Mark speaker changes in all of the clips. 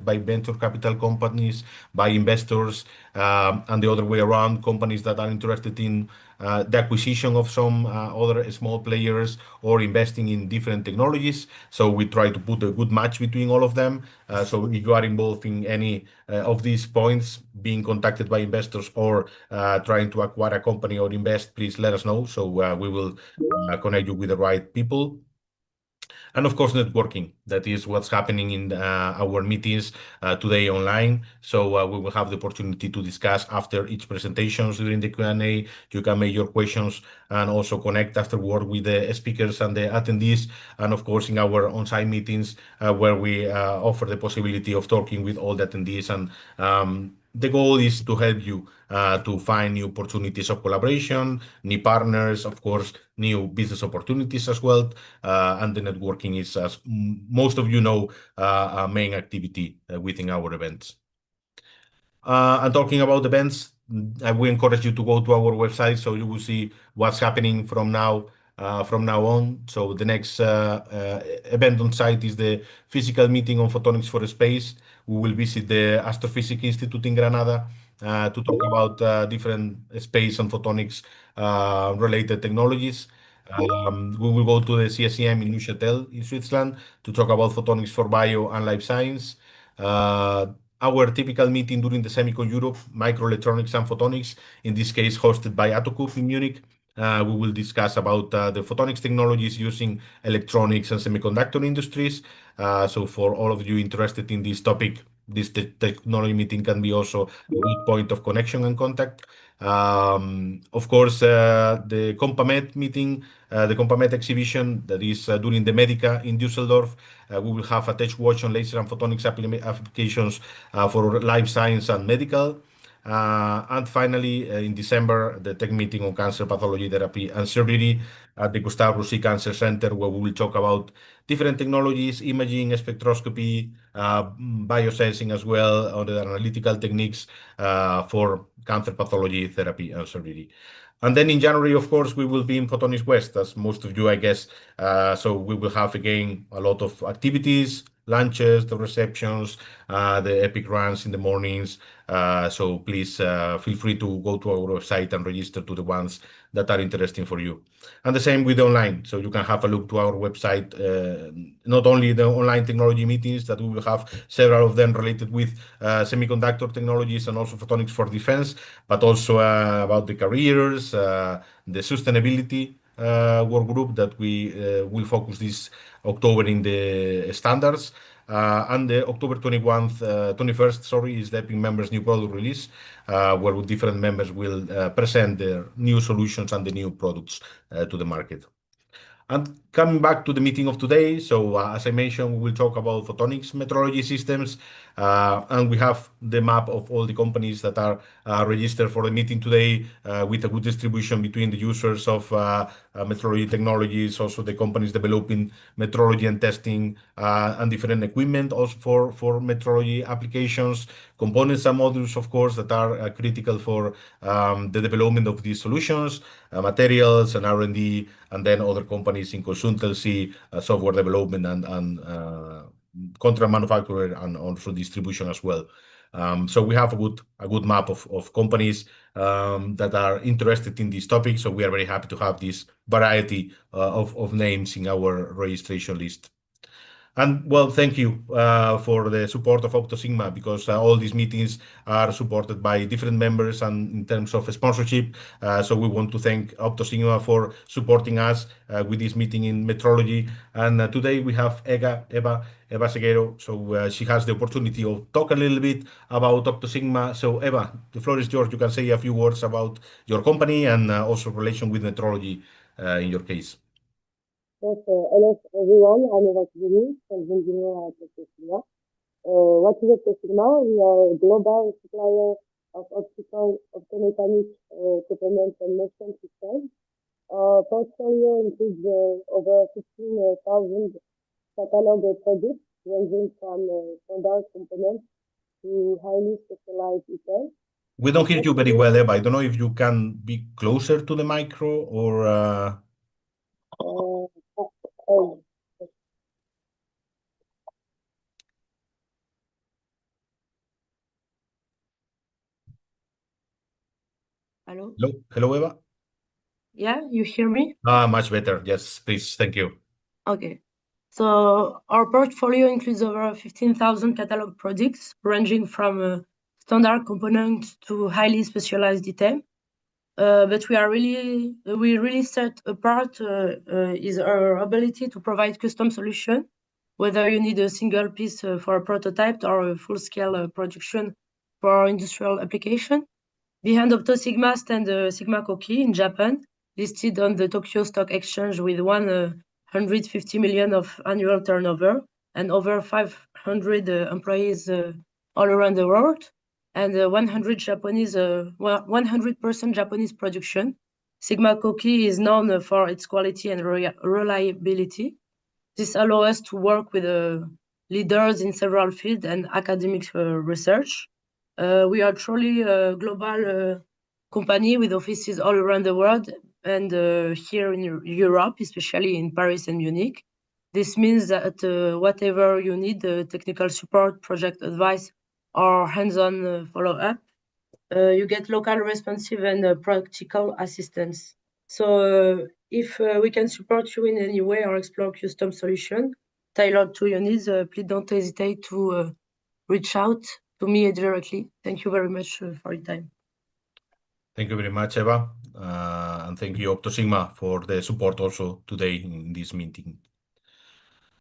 Speaker 1: by venture capital companies, by investors, and the other way around, companies that are interested in the acquisition of some other small players or investing in different technologies. So we try to put a good match between all of them. So if you are involved in any of these points, being contacted by investors or trying to acquire a company or invest, please let us know. So we will connect you with the right people. And of course, networking. That is what's happening in our meetings today online. So we will have the opportunity to discuss after each presentations during the Q&A. You can make your questions and also connect afterward with the speakers and the attendees. And of course, in our on-site meetings where we offer the possibility of talking with all the attendees. And the goal is to help you to find new opportunities of collaboration, new partners, of course, new business opportunities as well. And the networking is, as most of you know, a main activity within our events. And talking about events, I will encourage you to go to our website so you will see what's happening from now on. So the next event on site is the physical meeting on photonics for space. We will visit the Astrophysics Institute in Granada to talk about different space and photonics related technologies. We will go to the CSEM in Neuchâtel in Switzerland to talk about photonics for bio and life science. Uh, our typical meeting during the Semicon Europe, microelectronics and photonics, in this case hosted by Atocuf in Munich. We will discuss about the photonics technologies using electronics and semiconductor industries. So for all of you interested in this topic, this technology meeting can be also a good point of connection and contact. Of course, the Compamed meeting, the Compamed exhibition that is during the Medica in Düsseldorf. We will have a tech watch on laser and photonics applications for life science and medical. And finally, in December, the tech meeting on cancer pathology, therapy, and surgery at the Gustave Roussy Cancer Center, where we will talk about different technologies, imaging, spectroscopy, biosensing as well, other analytical techniques for cancer pathology, therapy, and surgery. And then in January, of course, we will be in Photonics West, as most of you, I guess. So we will have again a lot of activities, lunches, the receptions, the epic runs in the mornings. So please feel free to go to our website and register to the ones that are interesting for you. And the same with the online. So you can have a look to our website, not only the online technology meetings that we will have, several of them related with semiconductor technologies and also photonics for defense, but also about the careers, the sustainability work group that we will focus this October in the standards. And the October 21st, sorry, is the Epic members' new product release, where different members will present their new solutions and the new products to the market. And coming back to the meeting of today, so as I mentioned, we will talk about photonics metrology systems, and we have the map of all the companies that are registered for the meeting today with a good distribution between the users of metrology technologies, also the companies developing metrology and testing and different equipment also for metrology applications, components and modules, of course, that are critical for the development of these solutions, materials and R&D, and then other companies in consultancy, software development, and contract manufacturer, and also distribution as well. So we have a good map of companies that are interested in this topic. So we are very happy to have this variety of names in our registration list. And well, thank you for the support of OptoSigma, because all these meetings are supported by different members and in terms of sponsorship. So we want to thank OptoSigma for supporting us with this meeting in metrology. And today we have Eva Seguero. So she has the opportunity to talk a little bit about OptoSigma. So Eva, the floor is yours. You can say a few words about your company and also relation with metrology in your case.
Speaker 2: Yes, hello everyone. I'm Eva Fasoli, sales engineer at OptoSigma. What is OptoSigma? We are a global supplier of optical, optomechanic components and motion systems. Our portfolio includes over 15,000 catalog products ranging from standard components to highly specialized items.
Speaker 1: We don't hear you very well, Eva. I don't know if you can be closer to the micro or.
Speaker 2: Hello?
Speaker 1: Hello, Eva.
Speaker 2: Yeah, you hear me?
Speaker 1: Much better. Yes, please. Thank you.
Speaker 2: Okay. So our portfolio includes over 15,000 catalog products, ranging from standard components to highly specialized detail. But we really set apart is our ability to provide custom solution, whether you need a single piece for a prototype or a full-scale production for our industrial application. Behind OptoSigma stands Sigma Koki in Japan, listed on the Tokyo Stock Exchange with 150 million of annual turnover and over 500 employees all around the world, and 100% Japanese production. Sigma Koki is known for its quality and reliability. This allows us to work with leaders in several fields and academic research. We are truly a global company with offices all around the world and here in Europe, especially in Paris and Munich. This means that whatever you need, technical support, project advice, or hands-on follow-up, you get local responsive and practical assistance. So if we can support you in any way or explore custom solution tailored to your needs, please don't hesitate to reach out to me directly. Thank you very much for your time.
Speaker 1: Thank you very much, Eva. And thank you, OptoSigma, for the support also today in this meeting.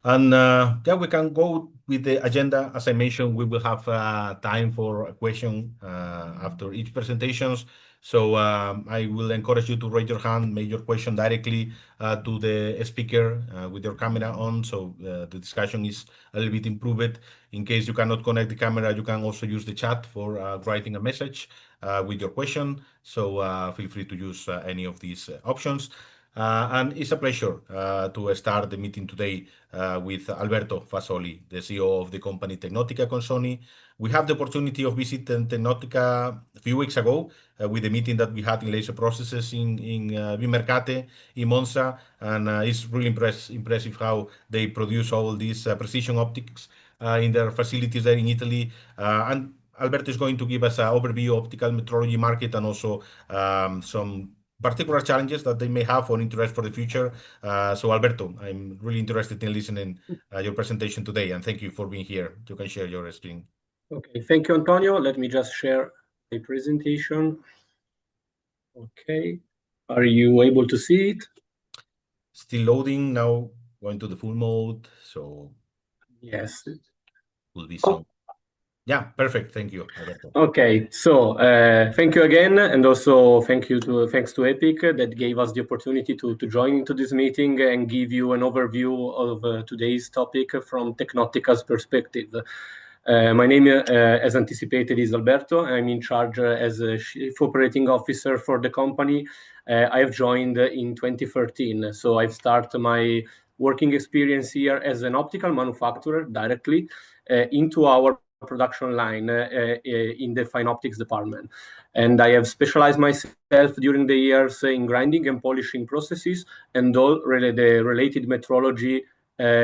Speaker 1: And yeah, we can go with the agenda. As I mentioned, we will have time for a question after each presentations. So I will encourage you to raise your hand, make your question directly to the speaker with your camera on. So the discussion is a little bit improved. In case you cannot connect the camera, you can also use the chat for writing a message with your question. So feel free to use any of these options. And it's a pleasure to start the meeting today with Alberto Fasoli, the CEO of the company Tecnottica Consonni. We have the opportunity of visiting Tecnottica a few weeks ago with the meeting that we had in laser processes in Vimercate, in Monza, and it's really impressive how they produce all these precision optics in their facilities there in Italy. And Alberto is going to give us an overview of optical metrology market and also some particular challenges that they may have or interest for the future. So Alberto, I'm really interested in listening your presentation today, and thank you for being here. You can share your screen.
Speaker 3: Okay, thank you, Antonio. Let me just share the presentation. Okay, are you able to see it?
Speaker 1: Still loading now, going to the full mode, so
Speaker 3: yes,
Speaker 1: will be some. Yeah, perfect. Thank you, Alberto.
Speaker 3: Okay, so thank you again, and also thanks to Epic that gave us the opportunity to join into this meeting and give you an overview of today's topic from Tecnottica's perspective. My name, as anticipated, is Alberto. I'm in charge as a Chief Operating Officer for the company. I have joined in 2013, so I've started my working experience here as an optical manufacturer directly into our production line in the fine optics department. And I have specialized myself during the years in grinding and polishing processes and all the related metrology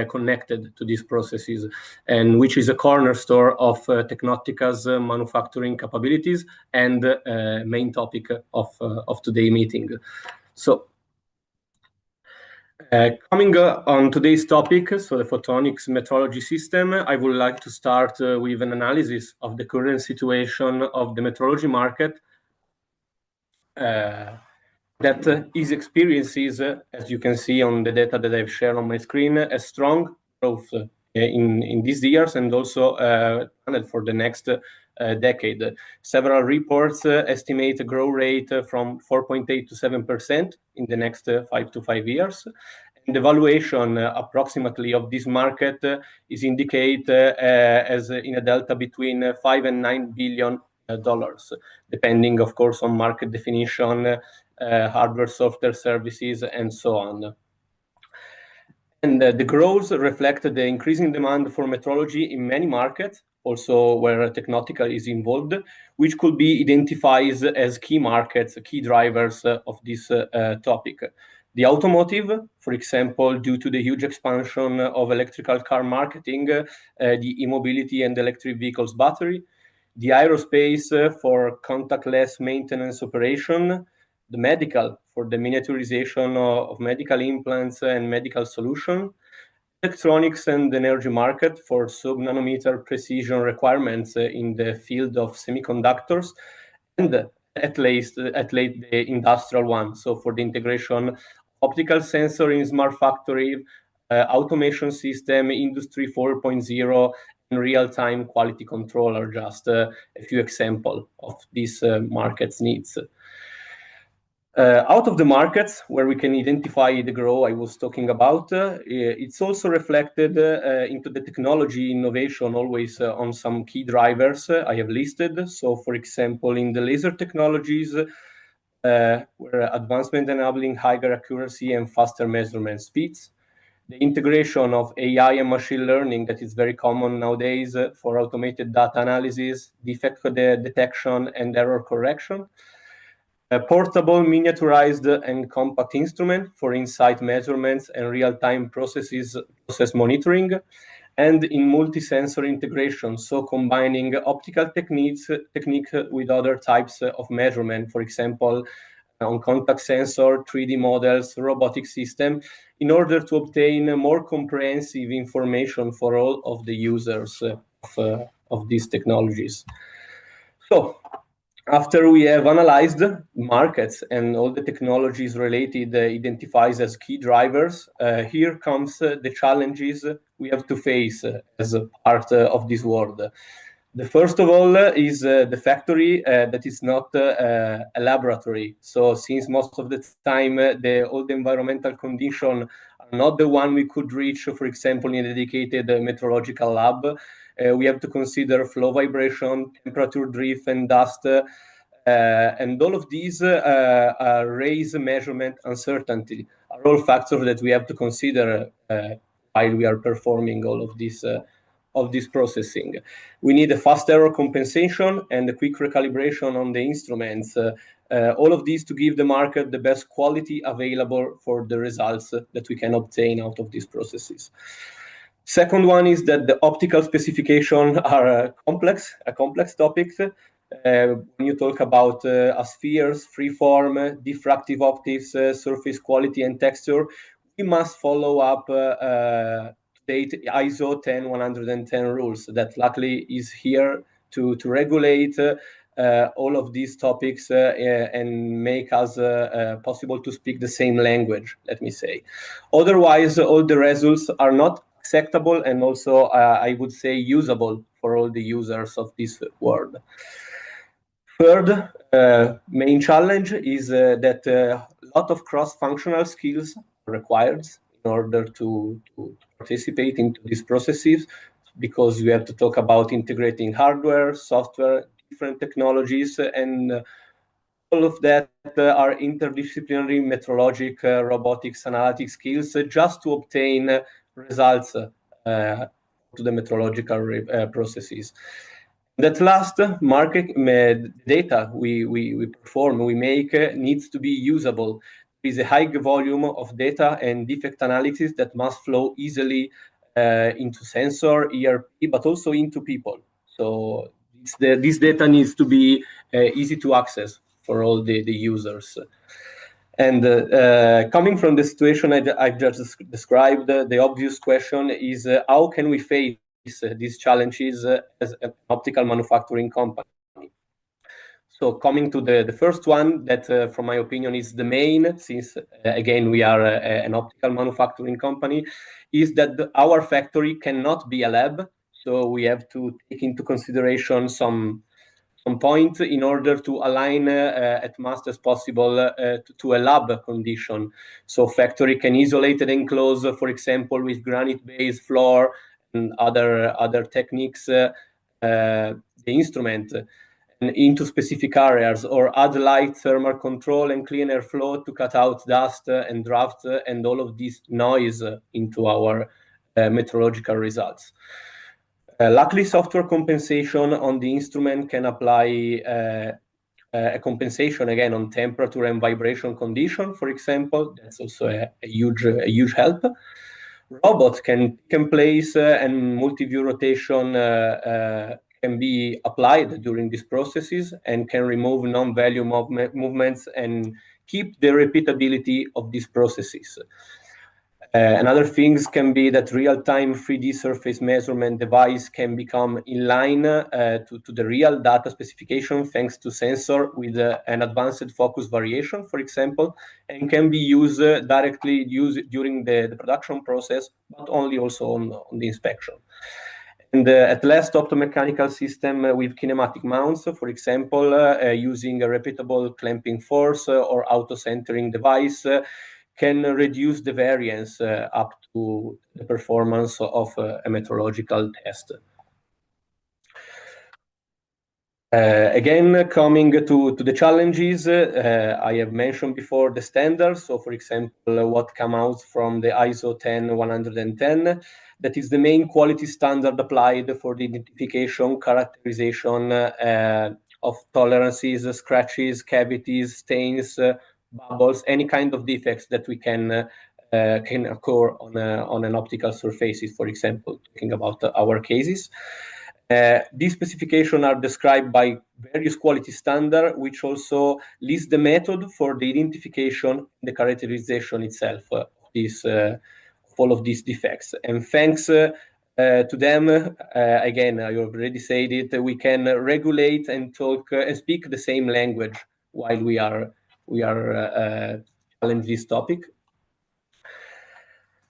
Speaker 3: connected to these processes, and which is a cornerstone of Tecnottica's manufacturing capabilities and main topic of today's meeting. So coming on today's topic, so the Photonics metrology system, I would like to start with an analysis of the current situation of the metrology market that is experiences, as you can see on the data that I've shared on my screen, a strong growth in these years and also for the next decade. Several reports estimate a growth rate from 4.8 to 7% in the next 5 to 5 years. And the valuation approximately of this market is indicated as in a delta between 5 and 9 billion dollars, depending, of course, on market definition, hardware, software, services, and so on. And the growth reflected the increasing demand for metrology in many markets, also where Tecnottica is involved, which could be identified as key markets, key drivers of this topic. The automotive, for example, due to the huge expansion of electrical car marketing, the e-mobility and electric vehicles battery. the aerospace for contactless maintenance operation, the medical for the miniaturization of medical implants and medical solution, electronics and energy market for sub-nanometer precision requirements in the field of semiconductors, and at least the industrial one, so for the integration optical sensor in smart factory, automation system, industry 4.0, and real-time quality control are just a few examples of these markets needs. Out of the markets where we can identify the growth I was talking about, it's also reflected into the technology innovation, always on some key drivers I have listed. So, for example, in the laser technologies, where advancement enabling higher accuracy and faster measurement speeds, the integration of AI and machine learning that is very common nowadays for automated data analysis, defect detection, and error correction. A portable, miniaturized, and compact instrument for insight measurements and real-time process monitoring, and in multi-sensor integration, so combining optical technique with other types of measurement, for example, on contact sensor, 3D models, robotic system, in order to obtain more comprehensive information for all of the users of these technologies. So, after we have analyzed markets and all the technologies related identified as key drivers, here comes the challenges we have to face as a part of this world. The first of all is the factory that is not a laboratory. So since most of the time all the environmental conditions are not the one we could reach, for example, in a dedicated metrological lab, we have to consider flow vibration, temperature drift, and dust. And all of these raise measurement uncertainty, are all factors that we have to consider while we are performing all of this processing. We need a fast error compensation and a quick recalibration on the instruments. All of these to give the market the best quality available for the results that we can obtain out of these processes. Second one is that the optical specifications are a complex topic. When you talk about spheres, freeform, diffractive optics, surface quality and texture, we must follow up ISO 10110 rules that luckily is here to regulate all of these topics and make us possible to speak the same language, let me say. Otherwise, all the results are not acceptable and also, I would say, usable for all the users of this world. Third main challenge is that a lot of cross-functional skills are required in order to participate into these processes, because we have to talk about integrating hardware, software, different technologies, and all of that are interdisciplinary metrologic, robotics, analytic skills just to obtain results to the metrological processes. That last market data we perform, we make needs to be usable. There is a high volume of data and defect analysis that must flow easily into sensor, ERP, but also into people. So this data needs to be easy to access for all the users. And coming from the situation I've just described, the obvious question is how can we face these challenges as an optical manufacturing company? So coming to the first one, that from my opinion is the main, since again we are an optical manufacturing company, is that our factory cannot be a lab. So we have to take into consideration some point in order to align as much as possible to a lab condition. So factory can isolate and enclose, for example, with granite-based floor and other techniques, the instrument into specific areas, or add light, thermal control, and clean air flow to cut out dust and draft and all of this noise into our metrological results. Luckily, software compensation on the instrument can apply a compensation again on temperature and vibration condition, for example. That's also a huge help. Robot can place and multi-view rotation can be applied during these processes and can remove non-value movements and keep the repeatability of these processes. Another things can be that real-time 3D surface measurement device can become inline to the real data specification thanks to sensor with an advanced focus variation, for example, and can be used directly during the production process, but only also on the inspection. And at last, optomechanical system with kinematic mounts, for example, using a repeatable clamping force or auto-centering device can reduce the variance up to the performance of a metrological test. Again, coming to the challenges, I have mentioned before the standards. So, for example, what comes out from the ISO 10110, that is the main quality standard applied for the identification, characterization of tolerances, scratches, cavities, stains, bubbles, any kind of defects that we can occur on an optical surfaces, for example, talking about our cases. These specifications are described by various quality standards, which also list the method for the identification, the characterization itself of all of these defects. And thanks to them, again, I already said it, we can regulate and talk and speak the same language while we are challenging this topic.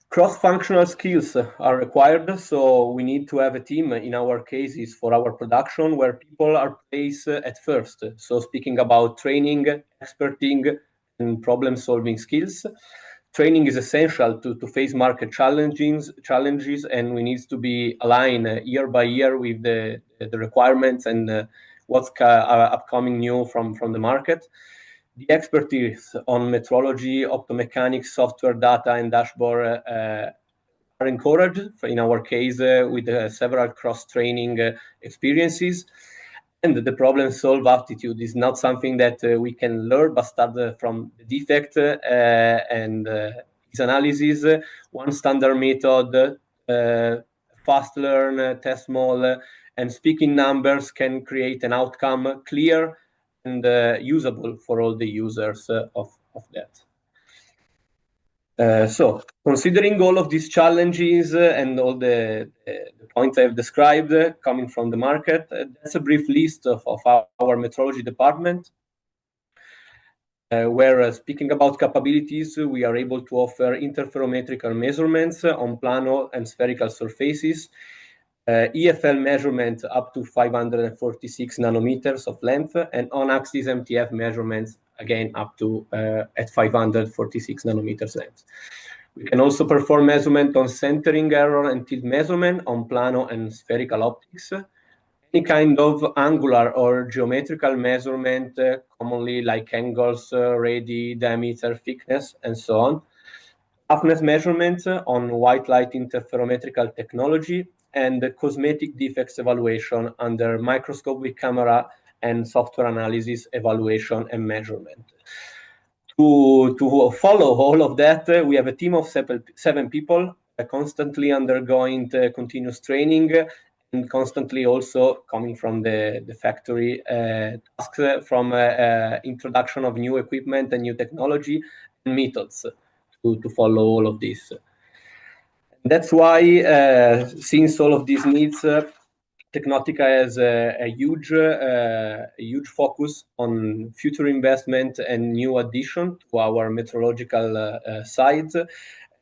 Speaker 3: Cross-functional skills are required, so we need to have a team in our cases for our production where people are placed at first. So speaking about training, experting, and problem-solving skills, training is essential to face market challenges, and we need to be aligned year by year with the requirements and what's upcoming new from the market. The expertise on metrology, optomechanics, software data, and dashboard are encouraged, in our case, with several cross-training experiences. And the problem-solve aptitude is not something that we can learn, but start from the defect and its analysis. One standard method, fast learn, test small, and speaking numbers can create an outcome clear and usable for all the users of that. So, considering all of these challenges and all the points I've described coming from the market, that's a brief list of our metrology department. Where speaking about capabilities, we are able to offer interferometrical measurements on plano and spherical surfaces, EFL measurement up to 546 nanometers of length, and on-axis MTF measurements, again, up to at 546 nanometers length. We can also perform measurement on centering error and tilt measurement on plano and spherical optics. Any kind of angular or geometrical measurement, commonly like angles, radii, diameter, thickness, and so on. Toughness measurement on white light interferometrical technology, and cosmetic defects evaluation under microscopic camera and software analysis evaluation and measurement. To follow all of that, we have a team of 7 people constantly undergoing continuous training and constantly also coming from the factory tasks from introduction of new equipment and new technology and methods to follow all of this. That's why, since all of these needs, Tecnottica has a huge focus on future investment and new addition to our metrological side,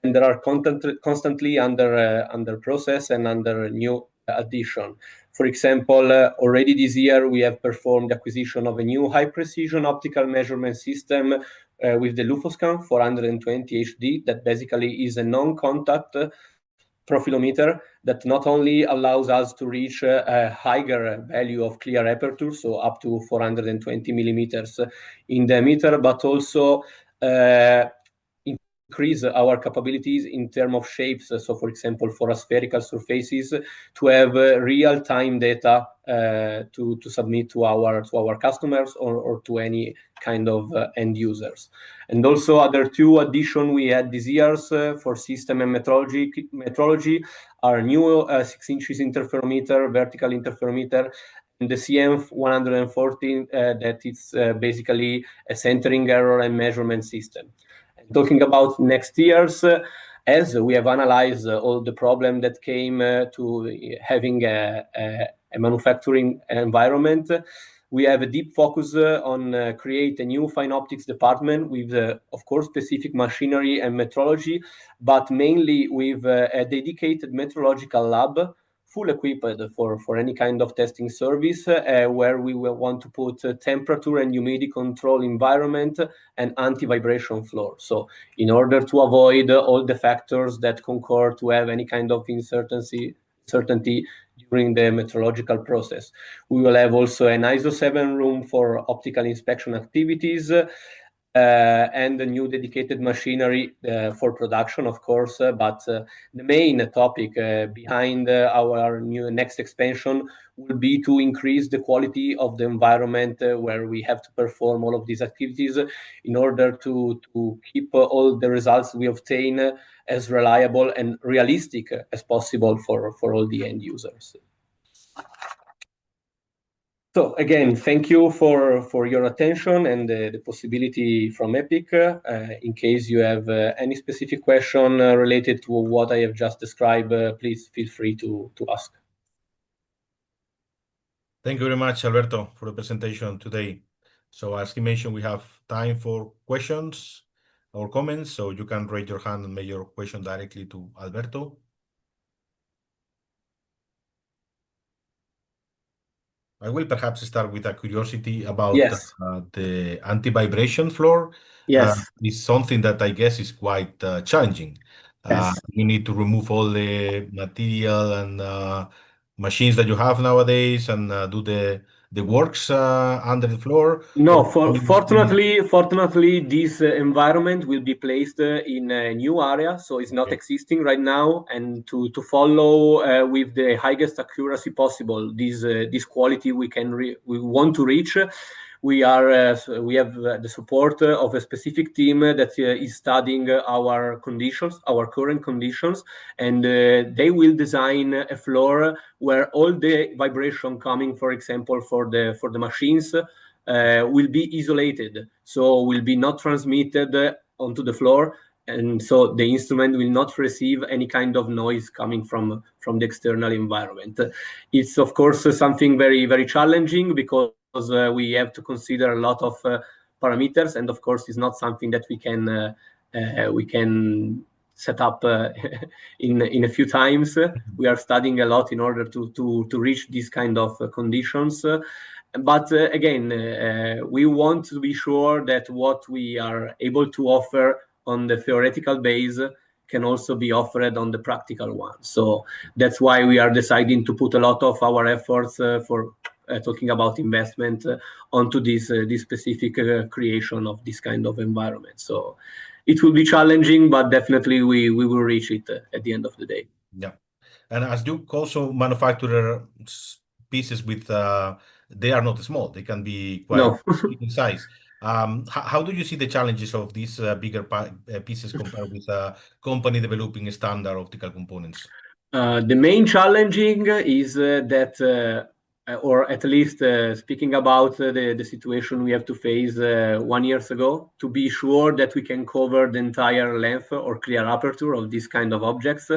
Speaker 3: and there are constantly under process and under new addition. For example, already this year we have performed acquisition of a new high precision optical measurement system with the Lufoscan 420 HD, that basically is a non-contact profilometer that not only allows us to reach a higher value of clear aperture, so up to 420 millimeters in diameter, but also increase our capabilities in terms of shapes. So, for example, for spherical surfaces, to have real-time data to submit to our customers or to any kind of end users. And also, other 2 additions we had this year for system and metrology our new 6 inches interferometer, vertical interferometer, and the CM114 that it's basically a centering error and measurement system. And talking about next year's, as we have analyzed all the problem that came to having a manufacturing environment, we have a deep focus on create a new fine optics department with, of course, specific machinery and metrology, but mainly with a dedicated metrological lab, full equipped for any kind of testing service, where we will want to put temperature and humidity control environment and anti-vibration floor. So in order to avoid all the factors that concur to have any kind of uncertainty during the metrological process. We will have also an ISO 7 room for optical inspection activities, and a new dedicated machinery for production, of course. But the main topic behind our new next expansion will be to increase the quality of the environment where we have to perform all of these activities in order to keep all the results we obtain as reliable and realistic as possible for all the end users. So again, thank you for your attention and the possibility from Epic. In case you have any specific question related to what I have just described, please feel free to ask.
Speaker 1: Thank you very much, Alberto, for the presentation today. So as he mentioned, we have time for questions or comments, so you can raise your hand and make your question directly to Alberto. I will perhaps start with a curiosity about the anti-vibration floor.
Speaker 3: Yes.
Speaker 1: It's something that I guess is quite challenging.
Speaker 3: Yes.
Speaker 1: You need to remove all the material and machines that you have nowadays and do the works under the floor.
Speaker 3: No, fortunately, this environment will be placed in a new area, so it's not existing right now. And to follow with the highest accuracy possible, this quality we want to reach, we have the support of a specific team that is studying our conditions, our current conditions, and they will design a floor where all the vibration coming, for example, for the machines will be isolated, so will be not transmitted onto the floor, and so the instrument will not receive any kind of noise coming from the external environment. It's of course something very, very challenging because we have to consider a lot of parameters, and of course it's not something that we can set up in a few times. We are studying a lot in order to reach these kind of conditions. But again, we want to be sure that what we are able to offer on the theoretical base can also be offered on the practical one. So that's why we are deciding to put a lot of our efforts for talking about investment onto this specific creation of this kind of environment. So it will be challenging, but definitely we will reach it at the end of the day.
Speaker 1: Yeah. And as you also manufacture pieces with, they are not small, they can be quite big in size. How do you see the challenges of these bigger pieces compared with a company developing standard optical components?
Speaker 3: The main challenging is that, or at least speaking about the situation we have to face 1 year ago, to be sure that we can cover the entire length or clear aperture of this kind of objects.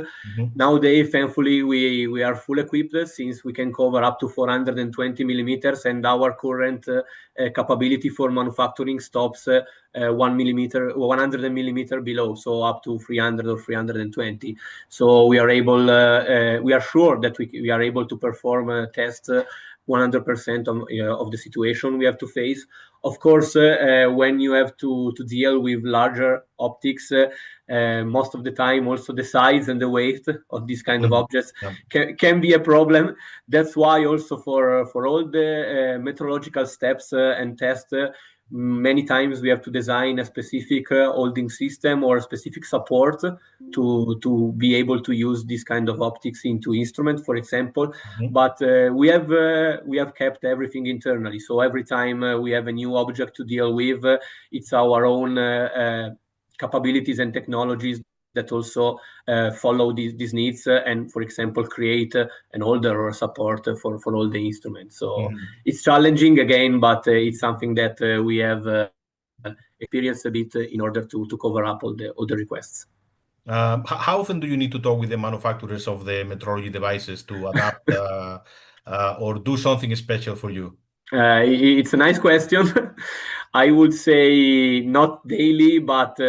Speaker 3: Nowadays, thankfully, we are full equipped since we can cover up to 420 millimeters, and our current capability for manufacturing stops 100 millimeter below, so up to 300 or 320. So we are able, we are sure that we are able to perform a test 100% of the situation we have to face. Of course, when you have to deal with larger optics, most of the time also the size and the weight of these kind of objects can be a problem. That's why also for all the metrological steps and tests, many times we have to design a specific holding system or a specific support to be able to use this kind of optics into instrument, for example. But we have kept everything internally. So every time we have a new object to deal with, it's our own capabilities and technologies that also follow these needs and, for example, create an older or support for all the instruments. So it's challenging again, but it's something that we have experienced a bit in order to cover up all the requests.
Speaker 1: How often do you need to talk with the manufacturers of the metrology devices to adapt or do something special for you?
Speaker 3: It's a nice question. I would say not daily, but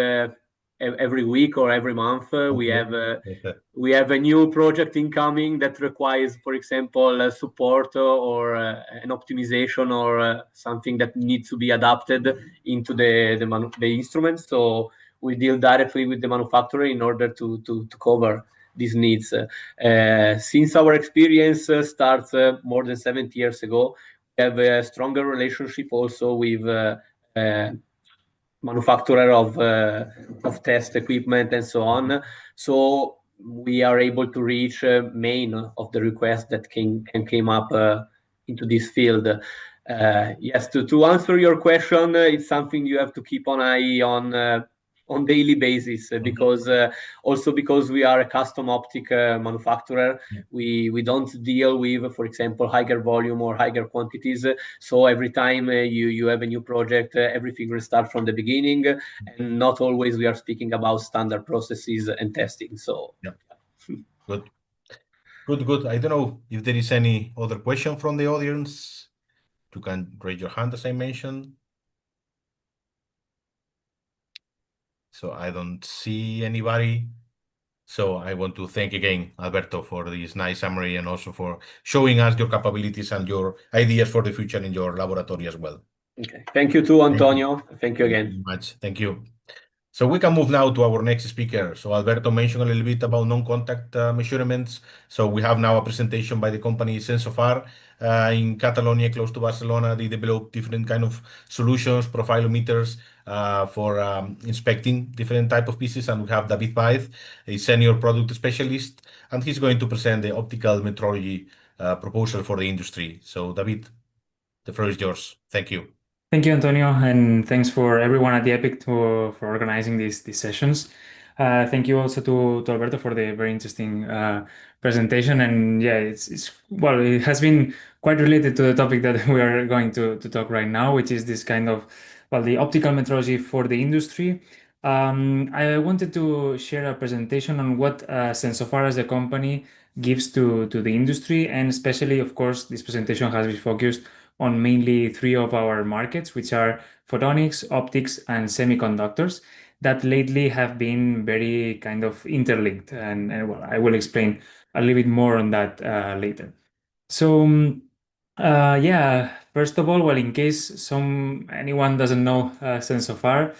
Speaker 3: every week or every month we have a new project incoming that requires, for example, support or an optimization or something that needs to be adapted into the instrument. So we deal directly with the manufacturer in order to cover these needs. Since our experience starts more than 70 years ago, we have a stronger relationship also with manufacturer of test equipment and so on. So we are able to reach main of the requests that came up into this field. Yes, to answer your question, it's something you have to keep an eye on daily basis because also because we are a custom optic manufacturer, we don't deal with, for example, higher volume or higher quantities. So every time you have a new project, everything will start from the beginning, and not always we are speaking about standard processes and testing. So
Speaker 1: yeah, good. I don't know if there is any other question from the audience. You can raise your hand as I mentioned. So I don't see anybody. So I want to thank again, Alberto, for this nice summary and also for showing us your capabilities and your ideas for the future in your laboratory as well.
Speaker 3: Okay. Thank you too, Antonio. Thank you again.
Speaker 1: Thank you very much. Thank you. So we can move now to our next speaker. So Alberto mentioned a little bit about non-contact measurements. So we have now a presentation by the company Sensofar in Catalonia, close to Barcelona. They develop different kind of solutions, profilometers for inspecting different type of pieces. And we have David Páez, a senior product specialist, and he's going to present the optical metrology proposal for the industry. So David, the floor is yours. Thank you.
Speaker 4: Thank you, Antonio, and thanks for everyone at the EPIC for organizing these sessions. Thank you also to Alberto for the very interesting presentation. And yeah, well, it has been quite related to the topic that we are going to talk right now, which is this kind of, well, the optical metrology for the industry. I wanted to share a presentation on what Sensofar as a company gives to the industry, and especially, of course, this presentation has been focused on mainly three of our markets, which are photonics, optics, and semiconductors, that lately have been very kind of interlinked. And well, I will explain a little bit more on that later. So yeah, first of all, well, in case anyone doesn't know Sensofar,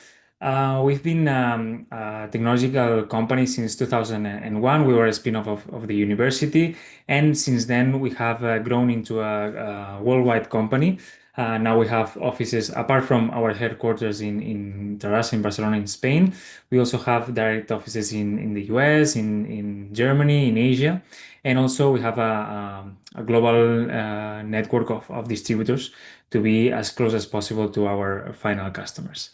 Speaker 4: we've been a technological company since 2001. We were a spin-off of the university, and since then we have grown into a worldwide company. Now we have offices, apart from our headquarters in Terrassa, in Barcelona, in Spain. We also have direct offices in the US, in Germany, in Asia, and also we have a global network of distributors to be as close as possible to our final customers.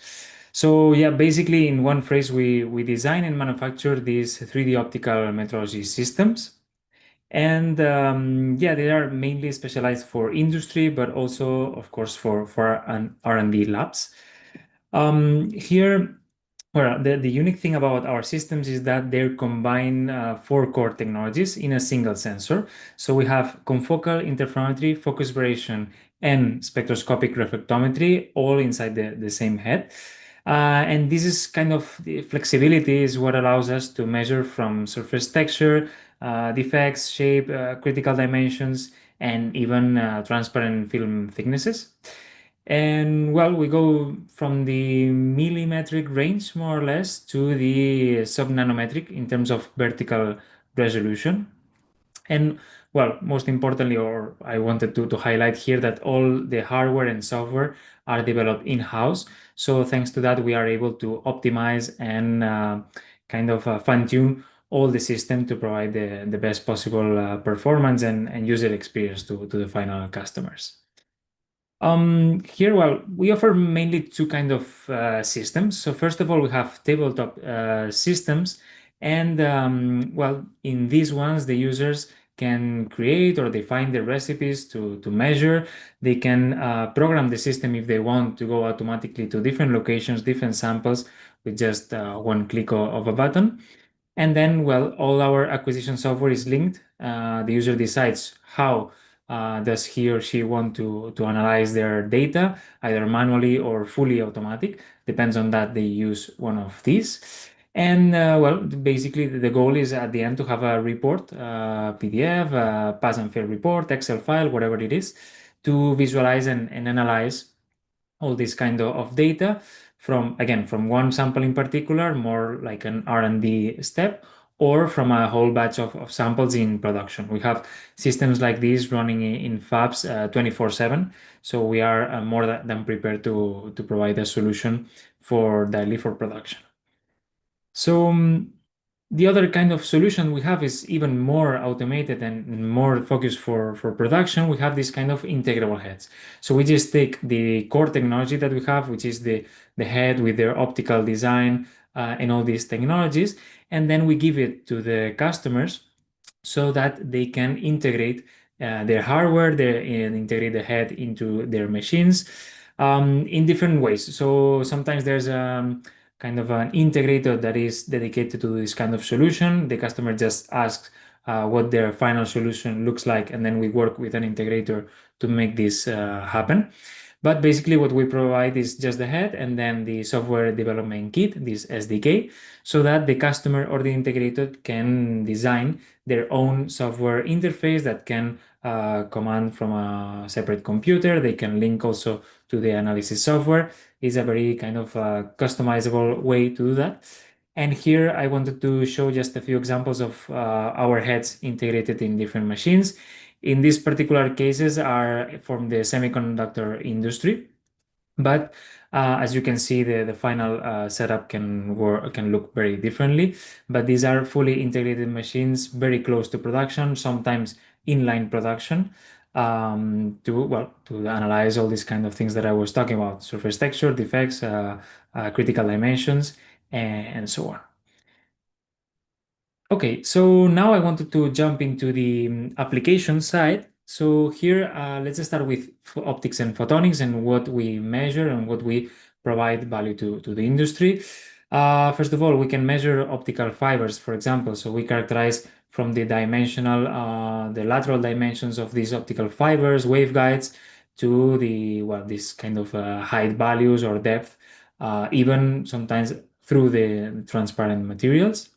Speaker 4: So yeah, basically in one phrase, we design and manufacture these 3D optical metrology systems. And yeah, they are mainly specialized for industry, but also, of course, for an R&D labs. Here, well, the unique thing about our systems is that they combine four core technologies in a single sensor. So we have confocal interferometry, focus variation, and spectroscopic reflectometry all inside the same head. And this is kind of the flexibility is what allows us to measure from surface texture, defects, shape, critical dimensions, and even transparent film thicknesses. And well, we go from the millimetric range more or less to the subnanometric in terms of vertical resolution. And well, most importantly, or I wanted to highlight here that all the hardware and software are developed in-house. So thanks to that, we are able to optimize and kind of fine-tune all the system to provide the best possible performance and user experience to the final customers. Here, well, we offer mainly two kind of systems. So first of all, we have tabletop systems, And well, in these ones, the users can create or define the recipes to measure. They can program the system if they want to go automatically to different locations, different samples with just one click of a button. And then, well, all our acquisition software is linked. The user decides how does he or she want to analyze their data, either manually or fully automatic. Depends on that, they use one of these. And well, basically the goal is at the end to have a report, PDF, pass and fail report, Excel file, whatever it is, to visualize and analyze all this kind of data from, again, from one sample in particular, more like an R&D step, or from a whole batch of samples in production. We have systems like these running in fabs 24/7, so we are more than prepared to provide a solution for daily for production. So the other kind of solution we have is even more automated and more focused for production. We have this kind of integrable heads. So we just take the core technology that we have, which is the head with their optical design and all these technologies, and then we give it to the customers so that they can integrate their hardware, and integrate the head into their machines in different ways. So sometimes there's kind of an integrator that is dedicated to this kind of solution. The customer just asks what their final solution looks like, and then we work with an integrator to make this happen. But basically what we provide is just the head and then the software development kit, this SDK, so that the customer or the integrator can design their own software interface that can command from a separate computer. They can link also to the analysis software. It's a very kind of customizable way to do that. And here I wanted to show just a few examples of our heads integrated in different machines. In these particular cases are from the semiconductor industry, but as you can see, the final setup can look very differently. But these are fully integrated machines, very close to production, sometimes inline production, to analyze all these kind of things that I was talking about: surface texture, defects, critical dimensions, and so on. Okay, so now I wanted to jump into the application side. So here, let's start with optics and photonics and what we measure and what we provide value to the industry. First of all, we can measure optical fibers, for example. So we characterize from the the lateral dimensions of these optical fibers, waveguides, to this kind of height values or depth, even sometimes through the transparent materials.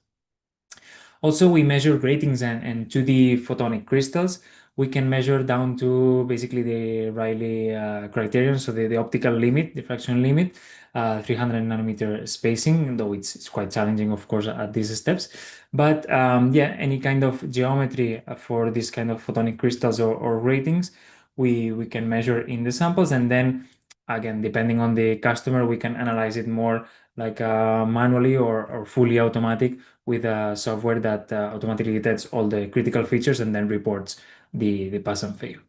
Speaker 4: Also, we measure gratings and 2D photonic crystals. We can measure down to basically the Rayleigh criterion, so the optical limit, diffraction limit, 300 nanometer spacing, though it's quite challenging, of course, at these steps. But yeah, any kind of geometry for this kind of photonic crystals or gratings, we can measure in the samples. And then, again, depending on the customer, we can analyze it more like manually or fully automatic with a software that automatically detects all the critical features and then reports the pass and fail.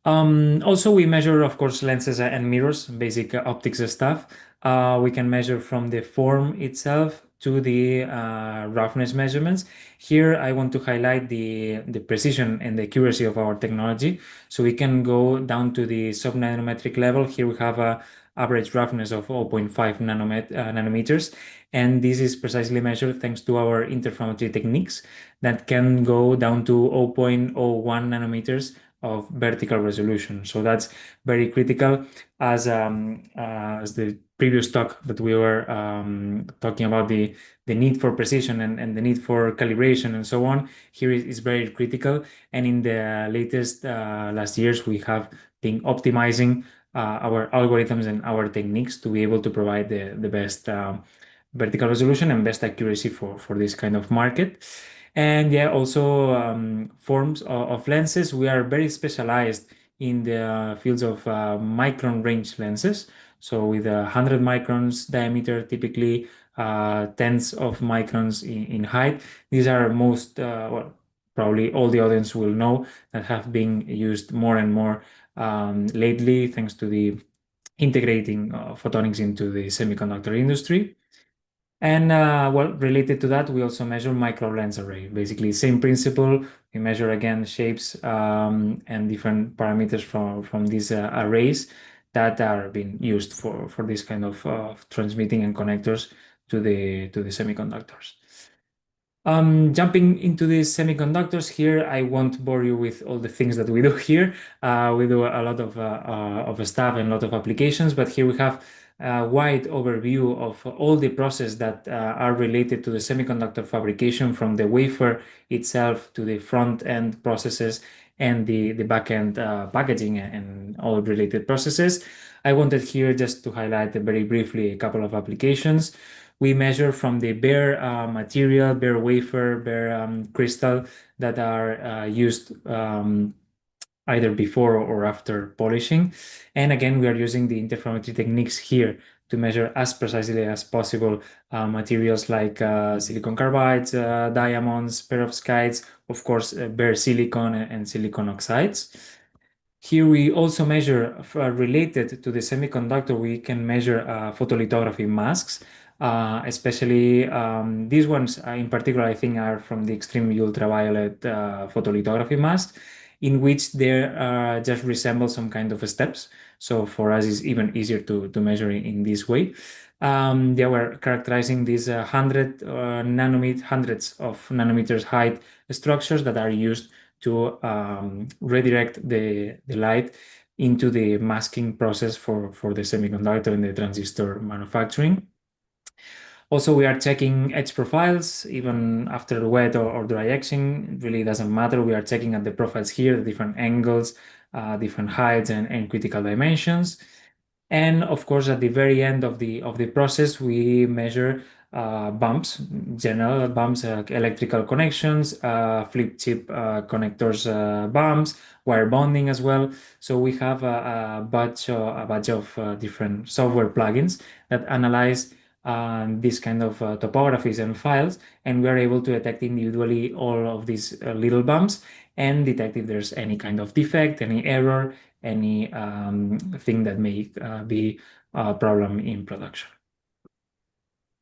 Speaker 4: Also, we measure, of course, lenses and mirrors, basic optics stuff. We can measure from the form itself to the roughness measurements. Here, I want to highlight the precision and the accuracy of our technology. So we can go down to the sub-nanometric level. Here we have a average roughness of 0.5 nanometers. And this is precisely measured thanks to our interferometry techniques that can go down to 0.01 nanometers of vertical resolution. So that's very critical, as the previous talk that we were talking about the need for precision and the need for calibration and so on. Here is very critical. And in the latest last years, we have been optimizing our algorithms and our techniques to be able to provide the best vertical resolution and best accuracy for this kind of market. And yeah, also forms of lenses. We are very specialized in the fields of micron range lenses. So with 100 microns diameter, typically tens of microns in height. These are most, well, probably all the audience will know that have been used more and more lately, thanks to the integrating photonics into the semiconductor industry. And well, related to that, we also measure micro lens array. Basically, same principle. We measure again shapes and different parameters from these arrays that are being used for this kind of transmitting and connectors to the semiconductors. Jumping into the semiconductors here, I won't bore you with all the things that we do here. We do a lot of stuff and a lot of applications, but here we have a wide overview of all the processes that are related to the semiconductor fabrication, from the wafer itself to the front end processes and the back end packaging and all related processes. I wanted here just to highlight very briefly a couple of applications. We measure from the bare material, bare wafer, bare crystal that are used either before or after polishing. And again, we are using the interferometry techniques here to measure as precisely as possible materials like silicon carbides, diamonds, perovskites, of course, bare silicon and silicon oxides. Here we also measure, related to the semiconductor, we can measure photolithography masks, especially these ones in particular, I think, are from the extreme ultraviolet photolithography mask, in which they just resemble some kind of steps. So for us, it's even easier to measure in this way. They were characterizing these hundreds of nanometers height structures that are used to redirect the light into the masking process for the semiconductor and the transistor manufacturing. Also, we are checking edge profiles even after wet or dry etching. It really doesn't matter. We are checking at the profiles here, the different angles, different heights and critical dimensions. And of course, at the very end of the process, we measure bumps, general bumps, electrical connections, flip chip connectors bumps, wire bonding as well. So we have a bunch of different software plugins that analyze these kind of topographies and files, and we are able to detect individually all of these little bumps and detect if there's any kind of defect, any error, any thing that may be a problem in production.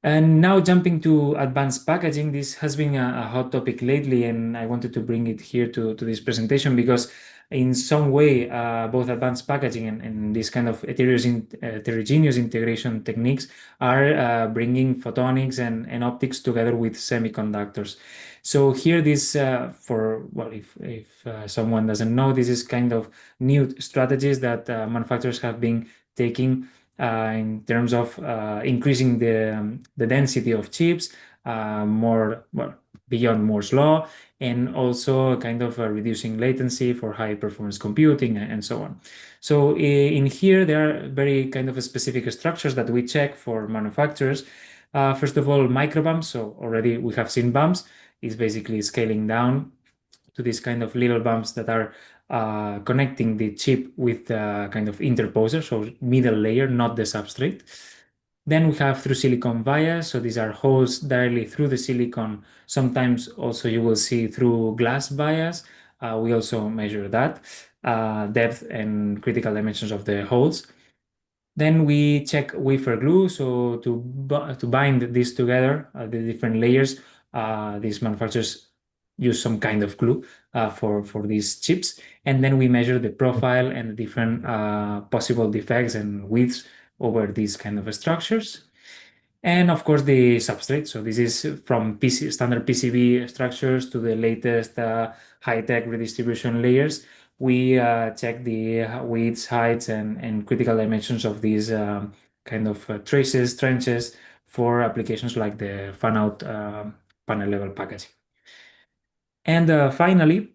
Speaker 4: And now jumping to advanced packaging, this has been a hot topic lately, and I wanted to bring it here to this presentation because in some way, both advanced packaging and this kind of heterogeneous integration techniques are bringing photonics and optics together with semiconductors. So here, this if someone doesn't know, this is kind of new strategies that manufacturers have been taking in terms of increasing the density of chips, beyond Moore's law, and also kind of reducing latency for high performance computing and so on. So in here, there are very kind of specific structures that we check for manufacturers. First of all, microbumps. So already we have seen bumps. It's basically scaling down to these kind of little bumps that are connecting the chip with the kind of interposer, so middle layer, not the substrate. Then we have through silicon vias, so these are holes directly through the silicon. Sometimes also you will see through glass vias. We also measure that depth and critical dimensions of the holes. Then we check wafer glue, so to bind this together, the different layers. These manufacturers use some kind of glue for these chips, and then we measure the profile and the different possible defects and widths over these kind of structures. And of course, the substrate. So this is from standard PCB structures to the latest high-tech redistribution layers. We check the widths, heights, and critical dimensions of these kind of traces, trenches for applications like the fan-out panel level packaging. And finally,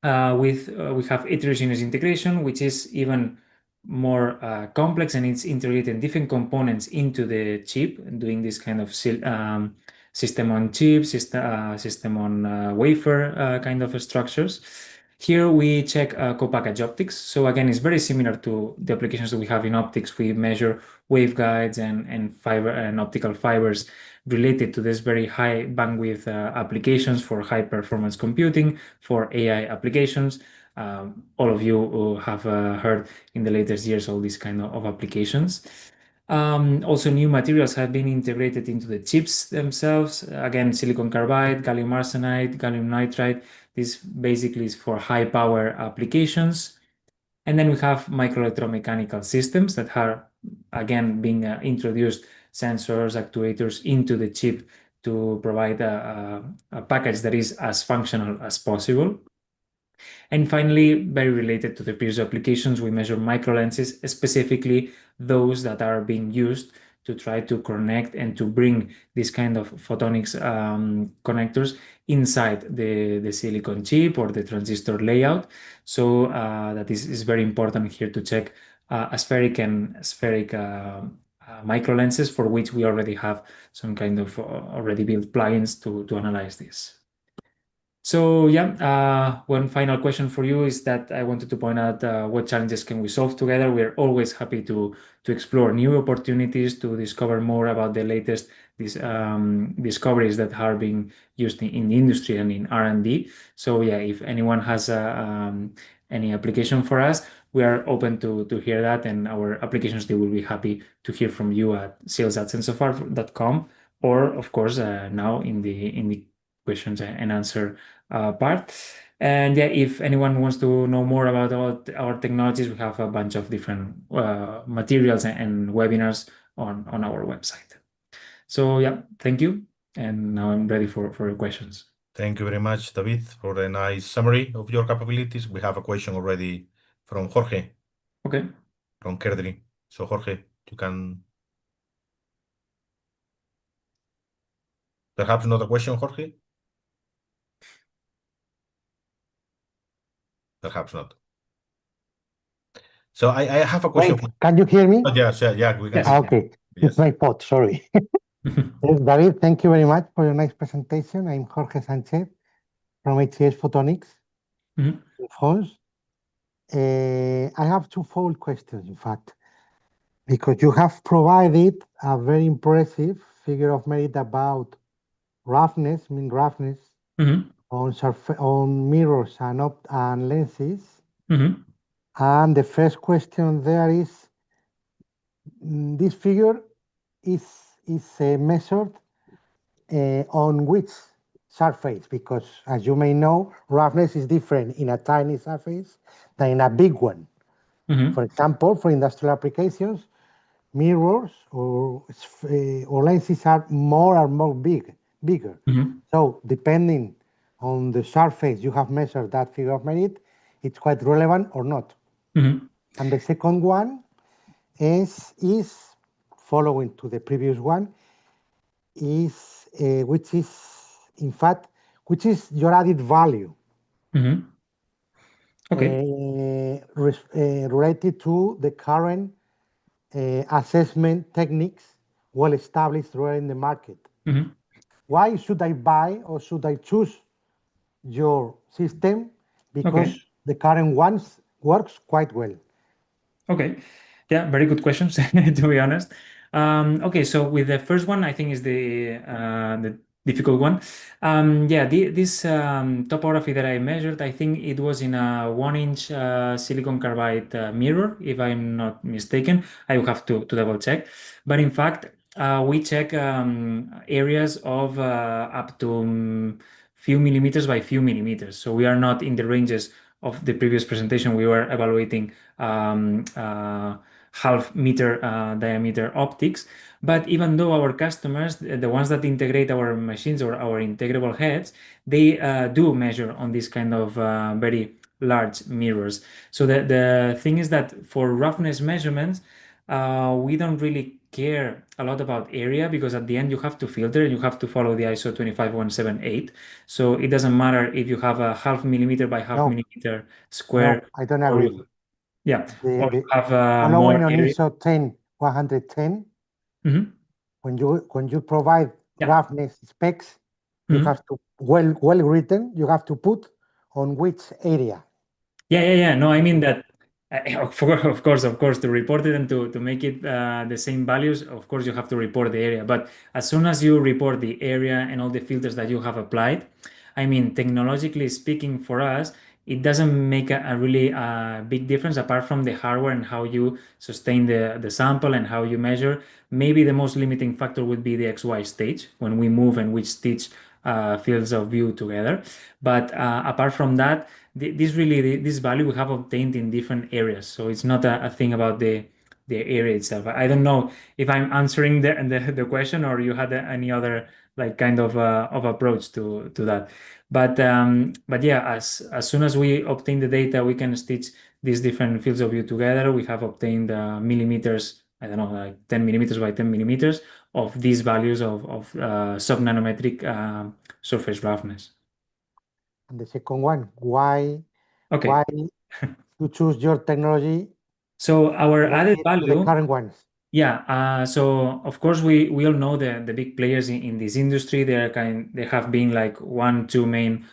Speaker 4: we have heterogeneous integration, which is even more complex, and it's integrating different components into the chip, doing this kind of system on chip, system on wafer kind of structures. Here we check co-package optics. So again, it's very similar to the applications that we have in optics. We measure waveguides and fiber and optical fibers related to this very high bandwidth applications for high performance computing, for AI applications. All of you have heard in the latest years all these kind of applications. Also, new materials have been integrated into the chips themselves. Again, silicon carbide, gallium arsenide, gallium nitride. This basically is for high power applications. And then we have microelectromechanical systems that are, again, being introduced sensors, actuators into the chip to provide a package that is as functional as possible. And finally, very related to the previous applications, we measure microlenses, specifically those that are being used to try to connect and to bring this kind of photonics connectors inside the silicon chip or the transistor layout. So that is very important here to check aspheric and spheric microlenses, for which we already have some kind of already built plugins to analyze this. So yeah, one final question for you is that I wanted to point out what challenges can we solve together. We're always happy to explore new opportunities, to discover more about the latest discoveries that are being used in the industry and in R&D. So yeah, if anyone has any application for us, we are open to hear that, and our applications team will be happy to hear from you at sales@sensofar.com, or of course now in the questions and answer part. And yeah, if anyone wants to know more about our technologies, we have a bunch of different materials and webinars on our website. So yeah, thank you. And now I'm ready for your questions.
Speaker 1: Thank you very much, David, for a nice summary of your capabilities. We have a question already from Jorge.
Speaker 4: Okay.
Speaker 1: From Kerdri. So Jorge, you can perhaps another question, Jorge? Perhaps not. So I have a question.
Speaker 5: Wait, can you hear me?
Speaker 1: Oh, yes, yeah, we can
Speaker 4: Yes.
Speaker 1: see.
Speaker 5: Okay,
Speaker 1: Yes.
Speaker 5: it's my fault, sorry. Yes, David, thank you very much for your nice presentation. I'm Jorge Sanchez from HCS Photonics
Speaker 4: Mhm.
Speaker 5: in France. I have twofold questions, in fact, because you have provided a very impressive figure of merit about roughness, mean roughness,
Speaker 4: Mhm.
Speaker 5: on mirrors and lenses.
Speaker 4: Mhm.
Speaker 5: And the first question there is, this figure is measured on which surface? Because as you may know, roughness is different in a tiny surface than in a big one.
Speaker 4: Mhm.
Speaker 5: For example, for industrial applications, mirrors or lenses are more bigger.
Speaker 4: Mhm.
Speaker 5: So depending on the surface you have measured that figure of merit, it's quite relevant or not.
Speaker 4: Mhm.
Speaker 5: And the second one is following to the previous one, is which is in fact which is your added value
Speaker 4: Mhm. Okay.
Speaker 5: related to the current assessment techniques well established right in the market.
Speaker 4: Mhm.
Speaker 5: Why should I buy or should I choose your system? Because
Speaker 4: Okay.
Speaker 5: the current ones works quite well.
Speaker 4: Okay. Yeah, very good questions, to be honest. Okay, so with the first one, I think is the difficult one. Yeah, this topography that I measured, I think it was in a 1-inch silicon carbide mirror, if I'm not mistaken. I will have to double check. But in fact, we check areas of up to few millimeters by few millimeters. So we are not in the ranges of the previous presentation. We were evaluating half meter diameter optics. But even though our customers, the ones that integrate our machines or our integrable heads, they do measure on this kind of very large mirrors. So the thing is that for roughness measurements, we don't really care a lot about area, because at the end you have to filter and you have to follow the ISO 25178. So it doesn't matter if you have a half millimeter by half
Speaker 5: No,
Speaker 4: millimeter
Speaker 5: no,
Speaker 4: square,
Speaker 5: I don't
Speaker 4: or
Speaker 5: agree.
Speaker 4: you, yeah, or you
Speaker 5: The
Speaker 4: have
Speaker 5: following
Speaker 4: more
Speaker 5: on
Speaker 4: area.
Speaker 5: ISO 10110,
Speaker 4: Mhm.
Speaker 5: when you provide
Speaker 4: Yeah.
Speaker 5: roughness specs, you
Speaker 4: Mhm.
Speaker 5: have to well written. You have to put on which area.
Speaker 4: Yeah. No, I mean that. Of course, to report it and to make it the same values, of course, you have to report the area. But as soon as you report the area and all the filters that you have applied, I mean, technologically speaking, for us, it doesn't make a really big difference apart from the hardware and how you sustain the sample and how you measure. Maybe the most limiting factor would be the XY stage when we move and we stitch fields of view together. But apart from that, this value we have obtained in different areas. So it's not a thing about the area itself. I don't know if I'm answering the question or you had any other like kind of approach to that. But yeah, as soon as we obtain the data, we can stitch these different fields of view together. We have obtained millimeters, I don't know, like 10 millimeters by 10 millimeters of these values of sub-nanometric surface roughness.
Speaker 5: And the second one, why
Speaker 4: Okay.
Speaker 5: to choose your technology
Speaker 4: So our added
Speaker 5: related to the
Speaker 4: value,
Speaker 5: current ones?
Speaker 4: yeah. So of course we all know the big players in this industry. They have been like one, two main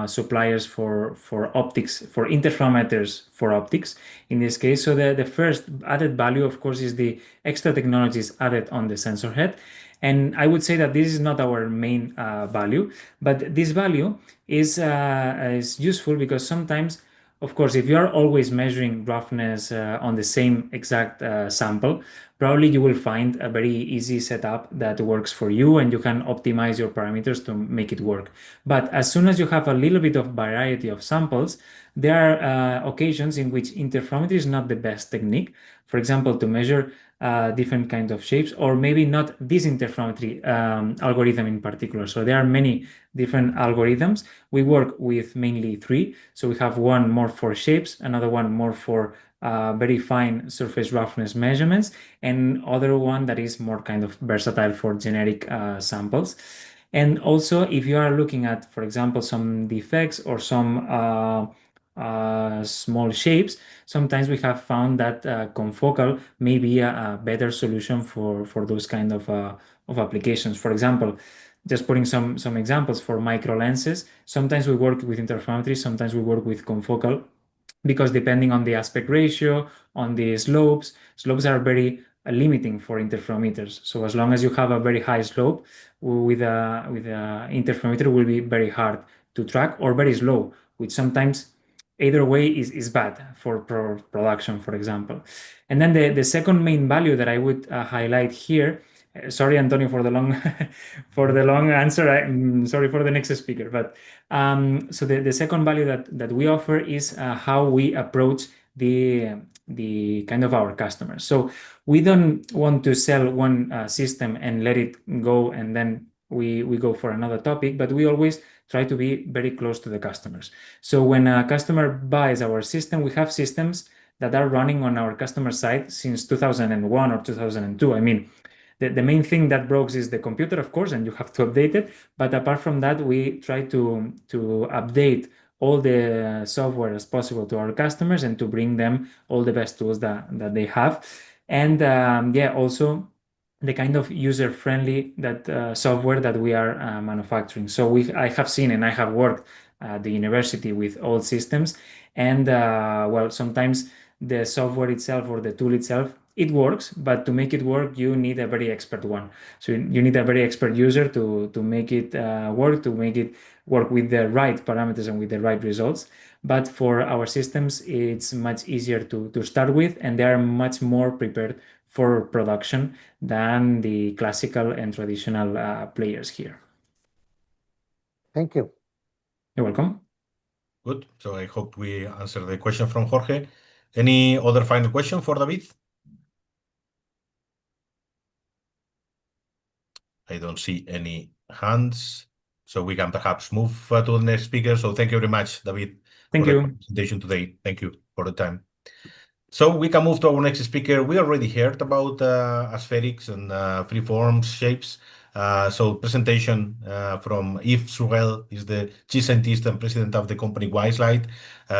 Speaker 4: suppliers for optics, for interferometers for optics in this case. So the first added value, of course, is the extra technologies added on the sensor head. And I would say that this is not our main value, but this value is useful because sometimes, of course, if you are always measuring roughness on the same exact sample, probably you will find a very easy setup that works for you and you can optimize your parameters to make it work. But as soon as you have a little bit of variety of samples, there are occasions in which interferometry is not the best technique. For example, to measure different kinds of shapes, or maybe not this interferometry algorithm in particular. So there are many different algorithms. We work with mainly three. So we have one more for shapes, another one more for very fine surface roughness measurements, and other one that is more kind of versatile for generic samples. And also, if you are looking at, for example, some defects or some small shapes, sometimes we have found that confocal may be a better solution for those kind of applications. For example, just putting some examples for micro lenses, sometimes we work with interferometry, sometimes we work with confocal, because depending on the aspect ratio, on the slopes are very limiting for interferometers. So as long as you have a very high slope, with a interferometer will be very hard to track, or very slow, which sometimes either way is bad for production, for example. And then the second main value that I would highlight here, sorry, Antonio, for the long for the long answer. Sorry for the next speaker, but so the second value that we offer is how we approach the kind of our customers. So we don't want to sell one system and let it go, and then we go for another topic, but we always try to be very close to the customers. So when a customer buys our system, we have systems that are running on our customer side since 2001 or 2002. I mean, the main thing that breaks is the computer, of course, and you have to update it. But apart from that, we try to update all the software as possible to our customers and to bring them all the best tools that they have. And yeah, also the kind of user-friendly that software that we are manufacturing. So I have seen and I have worked at the university with old systems, and well, sometimes the software itself or the tool itself, it works, but to make it work, you need a very expert one. So you need a very expert user to make it work, to make it work with the right parameters and with the right results. But for our systems, it's much easier to start with, and they are much more prepared for production than the classical and traditional players here.
Speaker 5: Thank you.
Speaker 4: You're welcome.
Speaker 1: Good. So I hope we answered the question from Jorge. Any other final question for David? I don't see any hands, so we can perhaps move to the next speaker. So thank you very much, David,
Speaker 4: Thank
Speaker 1: for
Speaker 4: you.
Speaker 1: the presentation today. Thank you for the time. So we can move to our next speaker. We already heard about aspherics and freeform shapes. So presentation from Yves Surrel, is the chief scientist and president of the company Wyse.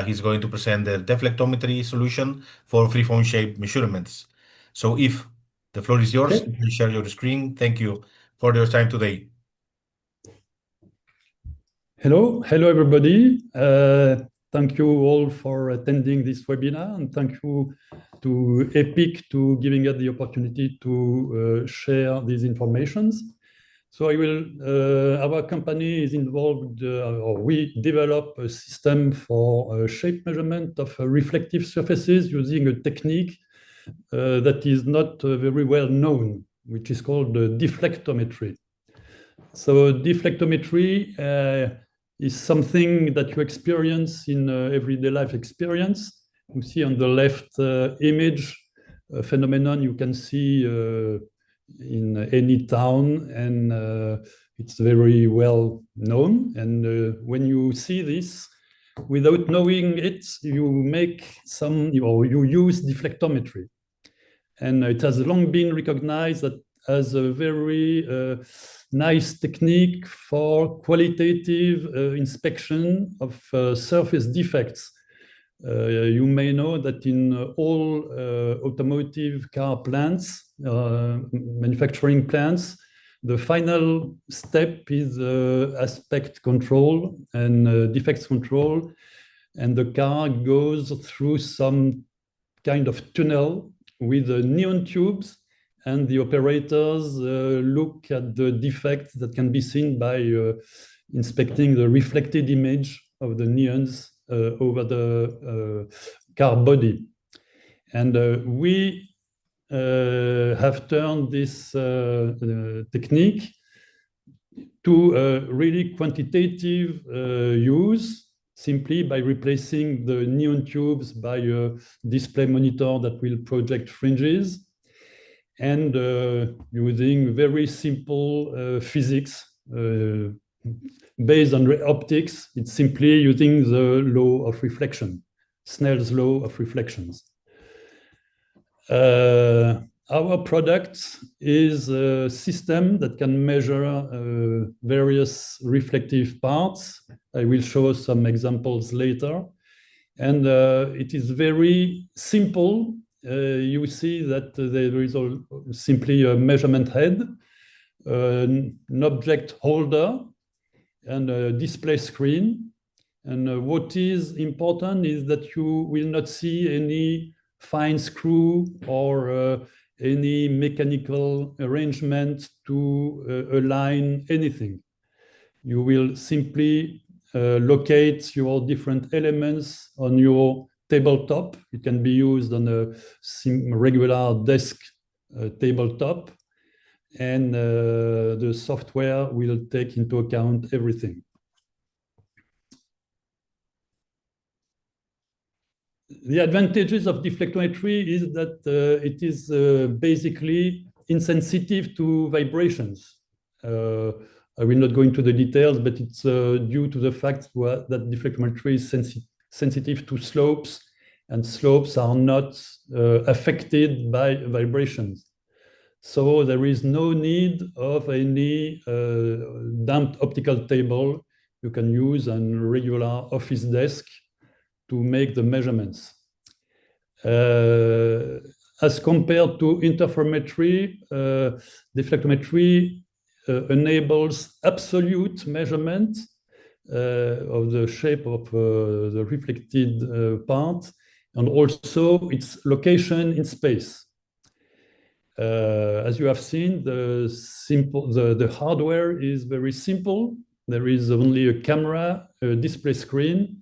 Speaker 1: He's going to present the deflectometry solution for freeform shape measurements. So Yves, the floor is yours.
Speaker 6: Okay.
Speaker 1: Please share your screen. Thank you for your time today.
Speaker 6: Hello everybody. Thank you all for attending this webinar, and thank you to EPIC to giving us the opportunity to share these informations. So our company is involved, or we develop a system for shape measurement of reflective surfaces using a technique that is not very well known, which is called deflectometry. So deflectometry is something that you experience in everyday life experience. You see on the left image a phenomenon you can see in any town, and it's very well known. And when you see this, without knowing it, you make or you use deflectometry. And it has long been recognized as a very nice technique for qualitative inspection of surface defects. You may know that in all automotive car plants, manufacturing plants, the final step is aspect control and defects control, and the car goes through some kind of tunnel with neon tubes, and the operators look at the defects that can be seen by inspecting the reflected image of the neons over the car body. And we have turned this technique to really quantitative use, simply by replacing the neon tubes by a display monitor that will project fringes, and using very simple physics based on optics. It's simply using the law of reflection, Snell's law of reflections. Our product is a system that can measure various reflective parts. I will show some examples later. And it is very simple. You see that there is simply a measurement head, an object holder, and a display screen. And what is important is that you will not see any fine screw or any mechanical arrangement to align anything. You will simply locate your different elements on your tabletop. It can be used on a regular desk tabletop, and the software will take into account everything. The advantages of deflectometry is that it is basically insensitive to vibrations. I will not go into the details, but it's due to the fact that deflectometry is sensitive to slopes, and slopes are not affected by vibrations. So there is no need of any damped optical table. You can use a regular office desk to make the measurements. As compared to interferometry, deflectometry enables absolute measurement of the shape of the reflected part, and also its location in space. As you have seen, the hardware is very simple. There is only a camera, a display screen,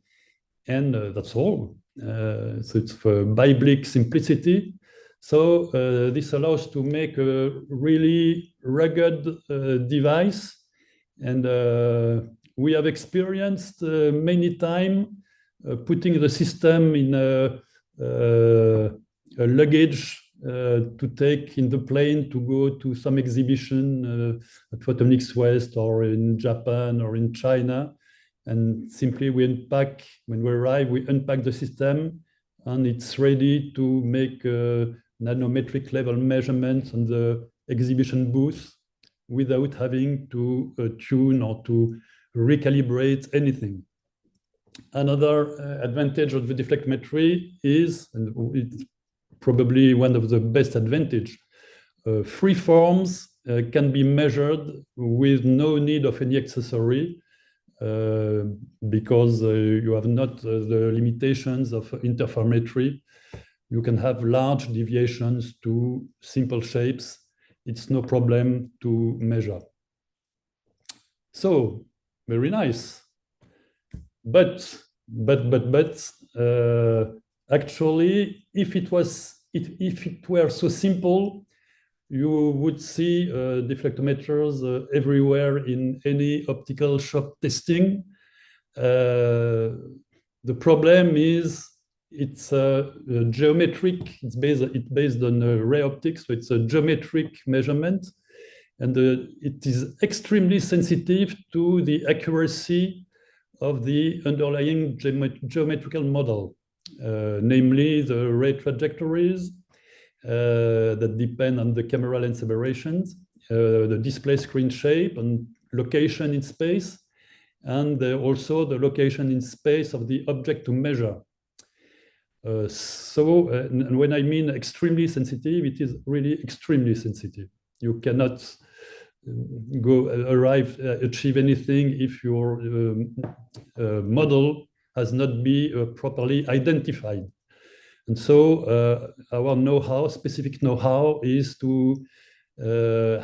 Speaker 6: and that's all. So it's for biblic simplicity. So this allows to make a really rugged device. And we have experienced many times putting the system in a luggage to take in the plane to go to some exhibition at Photonics West or in Japan or in China. And simply we unpack, when we arrive, we unpack the system, and it's ready to make nanometric level measurements on the exhibition booth without having to tune or to recalibrate anything. Another advantage of the deflectometry is, and it's probably one of the best advantage, free forms can be measured with no need of any accessory. Because you have not the limitations of interferometry. You can have large deviations to simple shapes. It's no problem to measure. So very nice. But actually, if it were so simple, you would see deflectometers everywhere in any optical shop testing. The problem is it's geometric. It's based on ray optics, so it's a geometric measurement, and it is extremely sensitive to the accuracy of the underlying geometrical model, namely the ray trajectories that depend on the camera lens aberrations, the display screen shape and location in space, and also the location in space of the object to measure. And when I mean extremely sensitive, it is really extremely sensitive. You cannot achieve anything if your model has not been properly identified. And so our know-how, specific know-how, is to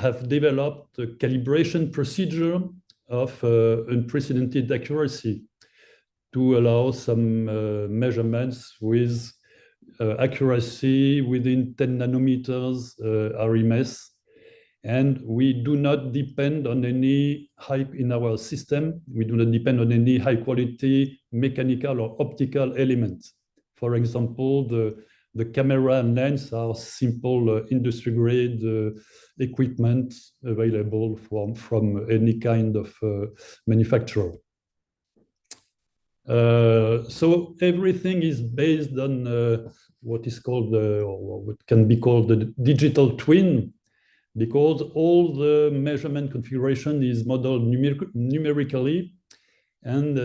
Speaker 6: have developed a calibration procedure of unprecedented accuracy to allow some measurements with accuracy within 10 nanometers RMS. And we do not depend on any in our system, we do not depend on any high quality mechanical or optical elements. For example, the camera and lens are simple industry grade equipment available from any kind of manufacturer. So everything is based on what is called, or what can be called the digital twin, because all the measurement configuration is modeled numerically, and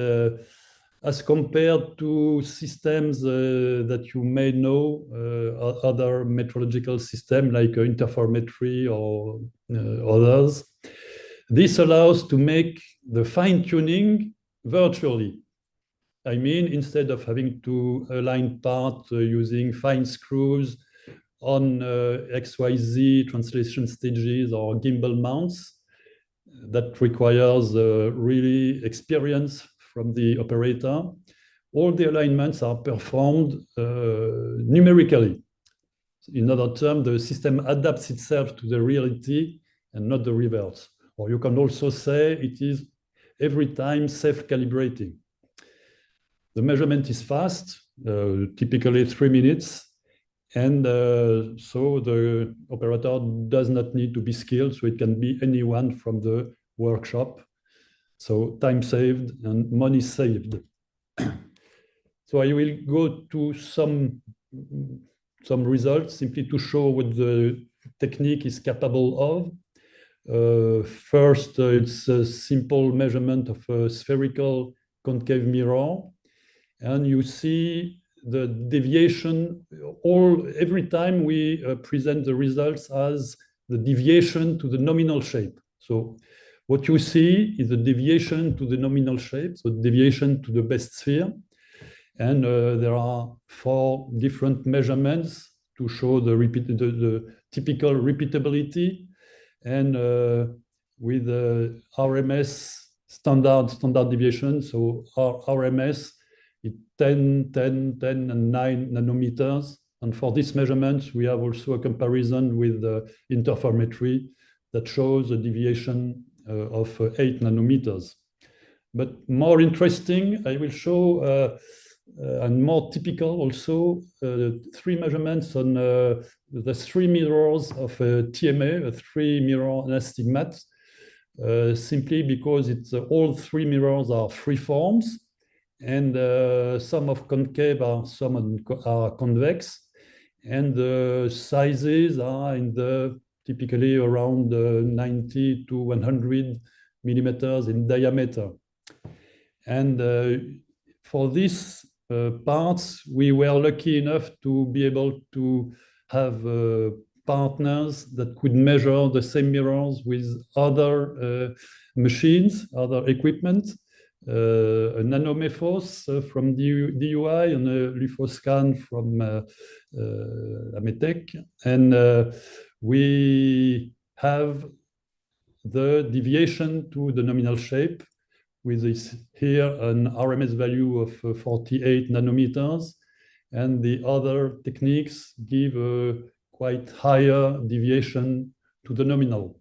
Speaker 6: as compared to systems that you may know, other metrological systems like interferometry or others, this allows to make the fine-tuning virtually. I mean, instead of having to align parts using fine screws on XYZ translation stages or gimbal mounts, that requires really experience from the operator. All the alignments are performed numerically. In other terms, the system adapts itself to the reality and not the reverse. Or you can also say it is every time self-calibrating. The measurement is fast, typically 3 minutes. And so the operator does not need to be skilled, so it can be anyone from the workshop. So time saved and money saved. So I will go to some results simply to show what the technique is capable of. First, it's a simple measurement of a spherical concave mirror. And you see the deviation, every time we present the results as the deviation to the nominal shape. So what you see is the deviation to the nominal shape, so deviation to the best sphere. And there are 4 different measurements to show the typical repeatability. And with the RMS standard deviation, so our RMS, 10, 10, 10, and 9 nanometers. And for these measurements, we have also a comparison with interferometry that shows a deviation of 8 nanometers. But more interesting, I will show, and more typical also, 3 measurements on the 3 mirrors of TMA, a 3-mirror anastigmat, simply because all 3 mirrors are free forms. And some of concave some are convex, and the sizes are typically around 90 to 100 millimeters in diameter. And for these parts, we were lucky enough to be able to have partners that could measure the same mirrors with other machines, other equipment. A nanomephos from DUI and a lithoscan from Ametec. And we have the deviation to the nominal shape, with this here an RMS value of 48 nanometers, and the other techniques give a quite higher deviation to the nominal.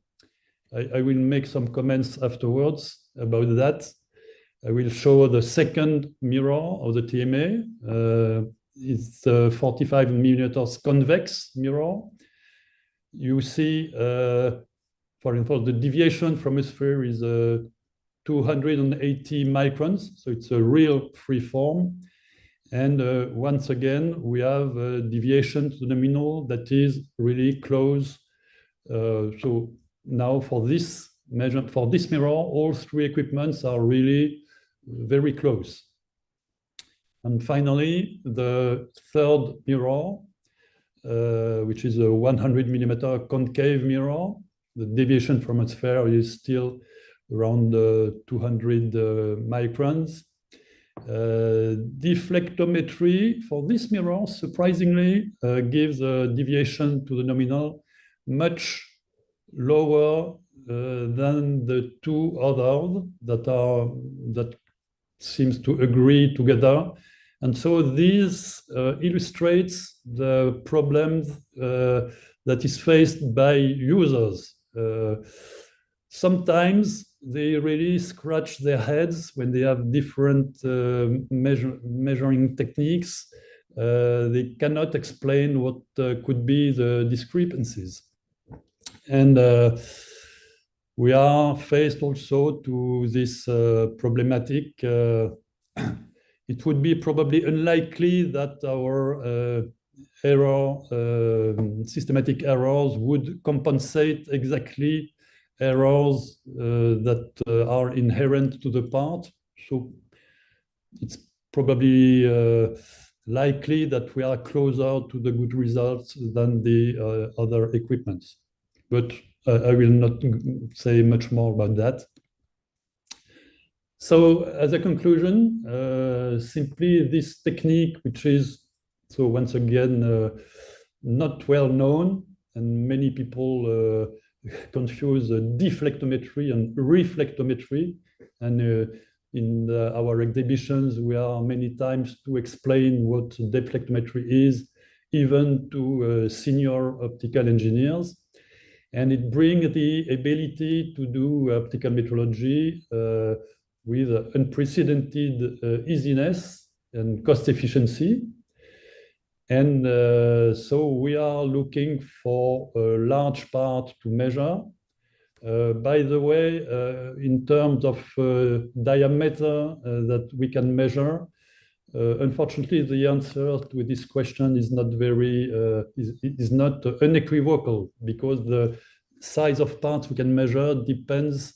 Speaker 6: I will make some comments afterwards about that. I will show the second mirror of the TMA. It's a 45 millimeters convex mirror. You see, for example, the deviation from a sphere is 280 microns, so it's a real free form. And once again, we have a deviation to the nominal that is really close. So now for this mirror, all three equipments are really very close. And finally, the third mirror, which is a 100 millimeter concave mirror. The deviation from a sphere is still around 200 microns. Deflectometry for this mirror, surprisingly, gives a deviation to the nominal much lower than the two others that seems to agree together. And so this illustrates the problems that is faced by users. Sometimes they really scratch their heads when they have different measuring techniques. They cannot explain what could be the discrepancies. And we are faced also to this problematic. It would be probably unlikely that our systematic errors would compensate exactly errors that are inherent to the part. So it's probably likely that we are closer to the good results than the other equipments. But I will not say much more about that. So as a conclusion, simply this technique, which is, so once again, not well known, and many people confuse deflectometry and reflectometry. And in our exhibitions, we are many times to explain what deflectometry is, even to senior optical engineers. And it brings the ability to do optical metrology with unprecedented easiness and cost efficiency. And so we are looking for a large part to measure. By the way, in terms of diameter that we can measure, unfortunately, the answer to this question is not is not unequivocal, because the size of parts we can measure depends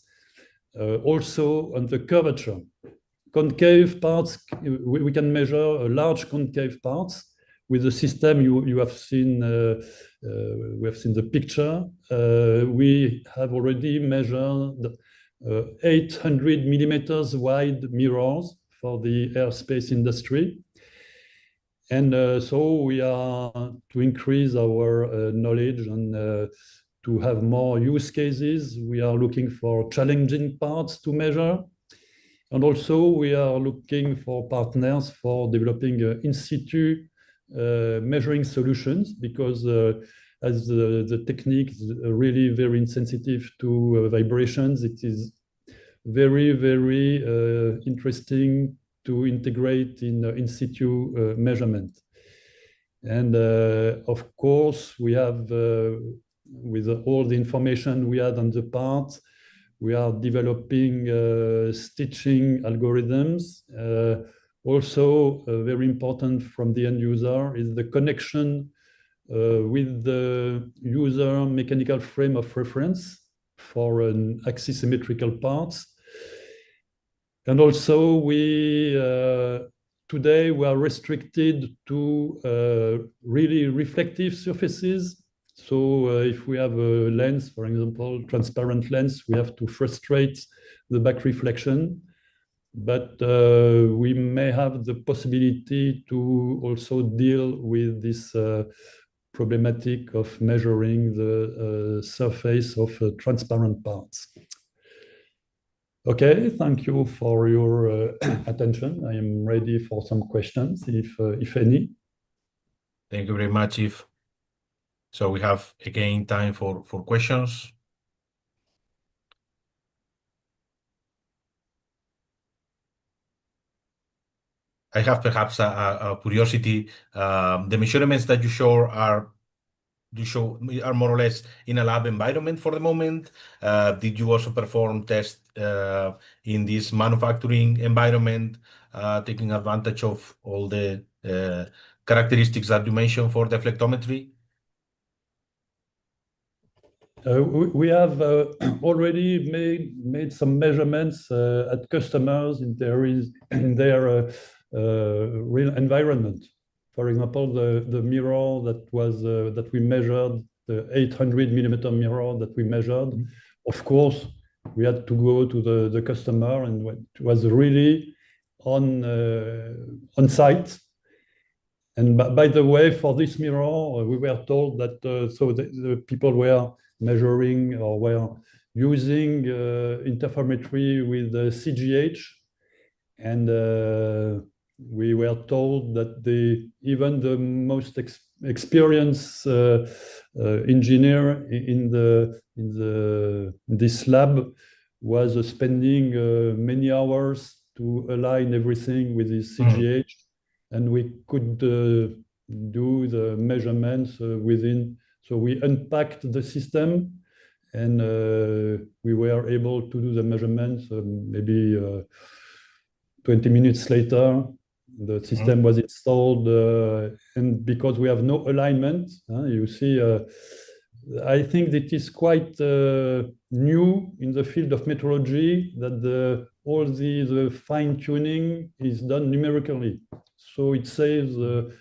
Speaker 6: also on the curvature. Concave parts, we can measure large concave parts with the system you have seen. We have seen the picture. We have already measured 800 millimeters wide mirrors for the aerospace industry. And so we are to increase our knowledge and to have more use cases. We are looking for challenging parts to measure. And also we are looking for partners for developing in situ measuring solutions, because as the technique is really very insensitive to vibrations, it is very, very interesting to integrate in situ measurement. And of course, we have, with all the information we had on the part, we are developing stitching algorithms. Also, very important from the end user is the connection with the user mechanical frame of reference for an axisymmetrical parts. And also today we are restricted to really reflective surfaces. So if we have a lens, for example, transparent lens, we have to frustrate the back reflection. But we may have the possibility to also deal with this problematic of measuring the surface of transparent parts. Okay, thank you for your attention. I am ready for some questions, if any.
Speaker 1: Thank you very much, Yves. So we have again time for questions. I have perhaps a curiosity. The measurements that you show are more or less in a lab environment for the moment. Did you also perform tests in this manufacturing environment, taking advantage of all the characteristics that you mentioned for deflectometry?
Speaker 6: We have already made some measurements at customers in their real environment. For example, the mirror that we measured, the 800 millimeter mirror that we measured. Of course, we had to go to the customer, and it was really on site. And by the way, for this mirror, we were told that so the people were measuring or were using interferometry with CGH, and we were told that even the most experienced engineer in this lab was spending many hours to align everything with his CGH, and we could do the measurements within. So we unpacked the system, and we were able to do the measurements maybe 20 minutes later. The system was installed, and because we have no alignment, you see, I think it is quite new in the field of metrology that all the fine-tuning is done numerically. So it saves a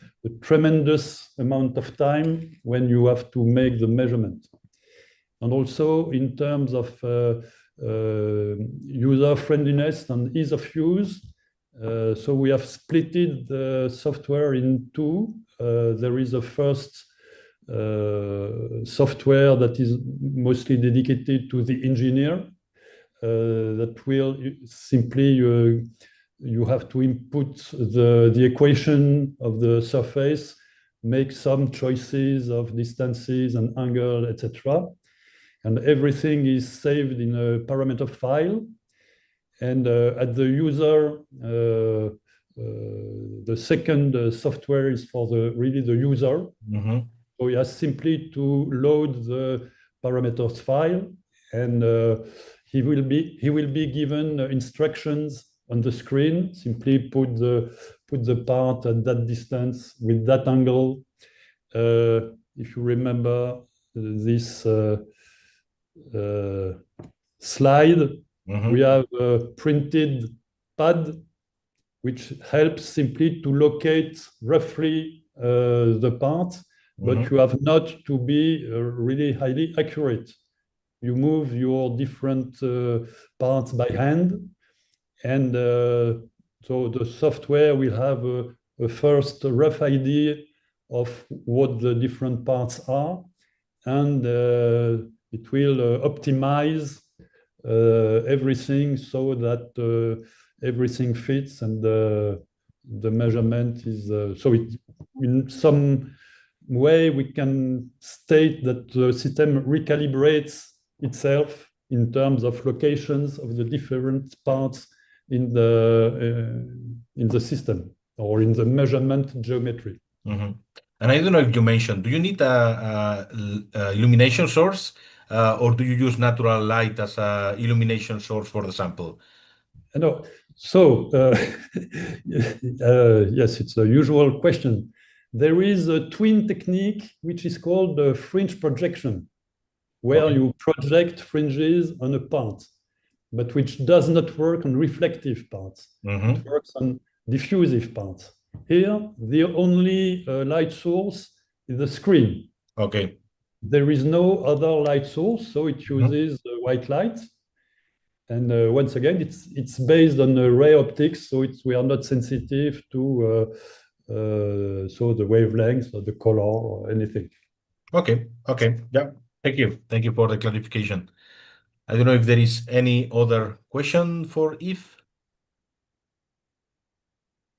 Speaker 6: tremendous amount of time when you have to make the measurement. And also in terms of user friendliness and ease of use, so we have splitted the software in two. There is a first software that is mostly dedicated to the engineer, that will simply you have to input the equation of the surface, make some choices of distances and angle, etc. And everything is saved in a parameter file. And at the user, the second software is for really the user. So he has simply to load the parameters file, and he will be given instructions on the screen. Simply put the part at that distance with that angle. If you remember this slide, we have a printed pad which helps simply to locate roughly the part, but you have not to be really highly accurate. You move your different parts by hand, and so the software will have a first rough idea of what the different parts are, and it will optimize everything so that everything fits, and the measurement is so it, in some way we can state that the system recalibrates itself in terms of locations of the different parts in the system or in the measurement geometry.
Speaker 1: And I don't know if you mentioned, do you need a illumination source, or do you use natural light as a illumination source for the sample?
Speaker 6: No. So yes, it's a usual question. There is a twin technique which is called fringe projection, where you project fringes on a part, but which does not work on reflective parts. It works on diffusive parts. Here, the only light source is the screen.
Speaker 1: Okay.
Speaker 6: There is no other light source, so it uses white light. And once again, it's based on ray optics, so we are not sensitive to so the wavelengths or the color or anything.
Speaker 1: Okay. Yeah. Thank you for the clarification. I don't know if there is any other question for Yves.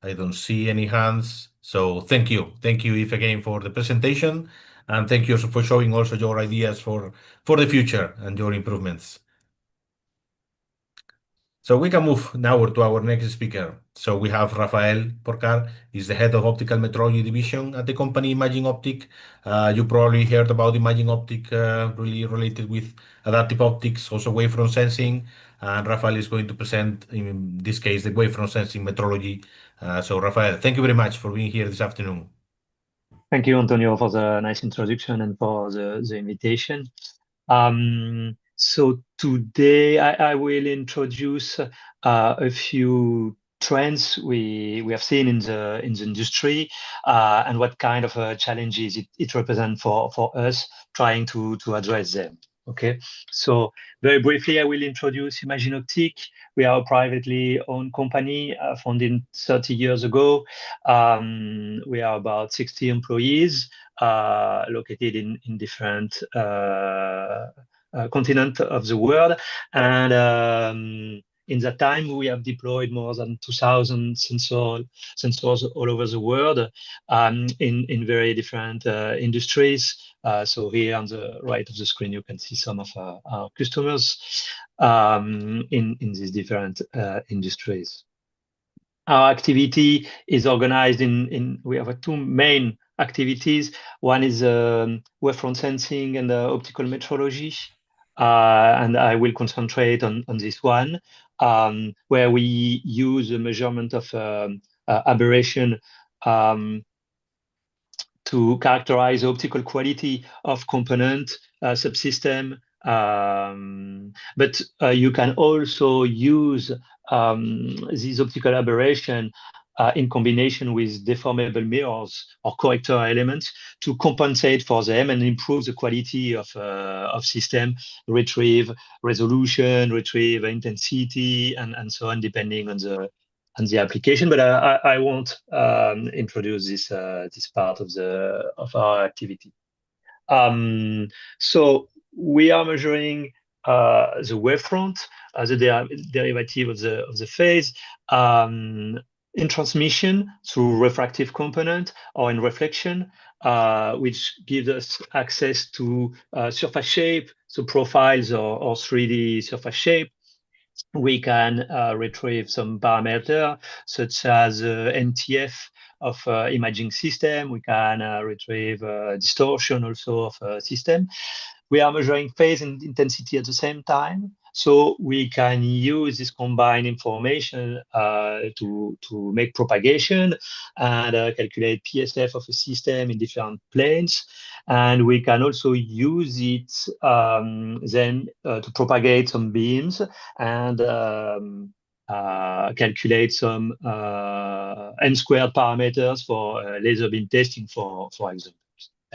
Speaker 1: I don't see any hands. So thank you, Yves, again for the presentation, and thank you for showing also your ideas for the future and your improvements. So we can move now to our next speaker. So we have Rafael Porcar, is the head of optical metrology division at the company Imaging Optic. You probably heard about Imaging Optic, really related with adaptive optics, also wavefront sensing. And Rafael is going to present, in this case, the wavefront sensing metrology. So Rafael, thank you very much for being here this afternoon.
Speaker 7: Thank you, Antonio, for the nice introduction and for the invitation. So today I will introduce a few trends we have seen in the industry and what kind of challenges it represents for us trying to address them. Okay, so very briefly, I will introduce Imaging Optic. We are a privately owned company founded 30 years ago. We are about 60 employees located in different continents of the world. And in that time, we have deployed more than 2,000 sensors all over the world in very different industries. So here on the right of the screen, you can see some of our customers in these different industries. Our activity is organized we have two main activities. One is wavefront sensing and optical metrology. And I will concentrate on this one, where we use the measurement of aberration to characterize the optical quality of component subsystem. But you can also use these optical aberration in combination with deformable mirrors or corrector elements to compensate for them and improve the quality of system, retrieve resolution, retrieve intensity, and so on, depending on the application. But I won't introduce this part of our activity. So we are measuring the wavefront as a derivative of the phase in transmission through refractive component or in reflection, which gives us access to surface shape, so profiles or 3D surface shape. We can retrieve some parameter such as NTF of imaging system. We can retrieve distortion also of system. We are measuring phase and intensity at the same time. So we can use this combined information to make propagation and calculate PSF of a system in different planes. And we can also use it then to propagate some beams and calculate some n-squared parameters for laser beam testing, for example.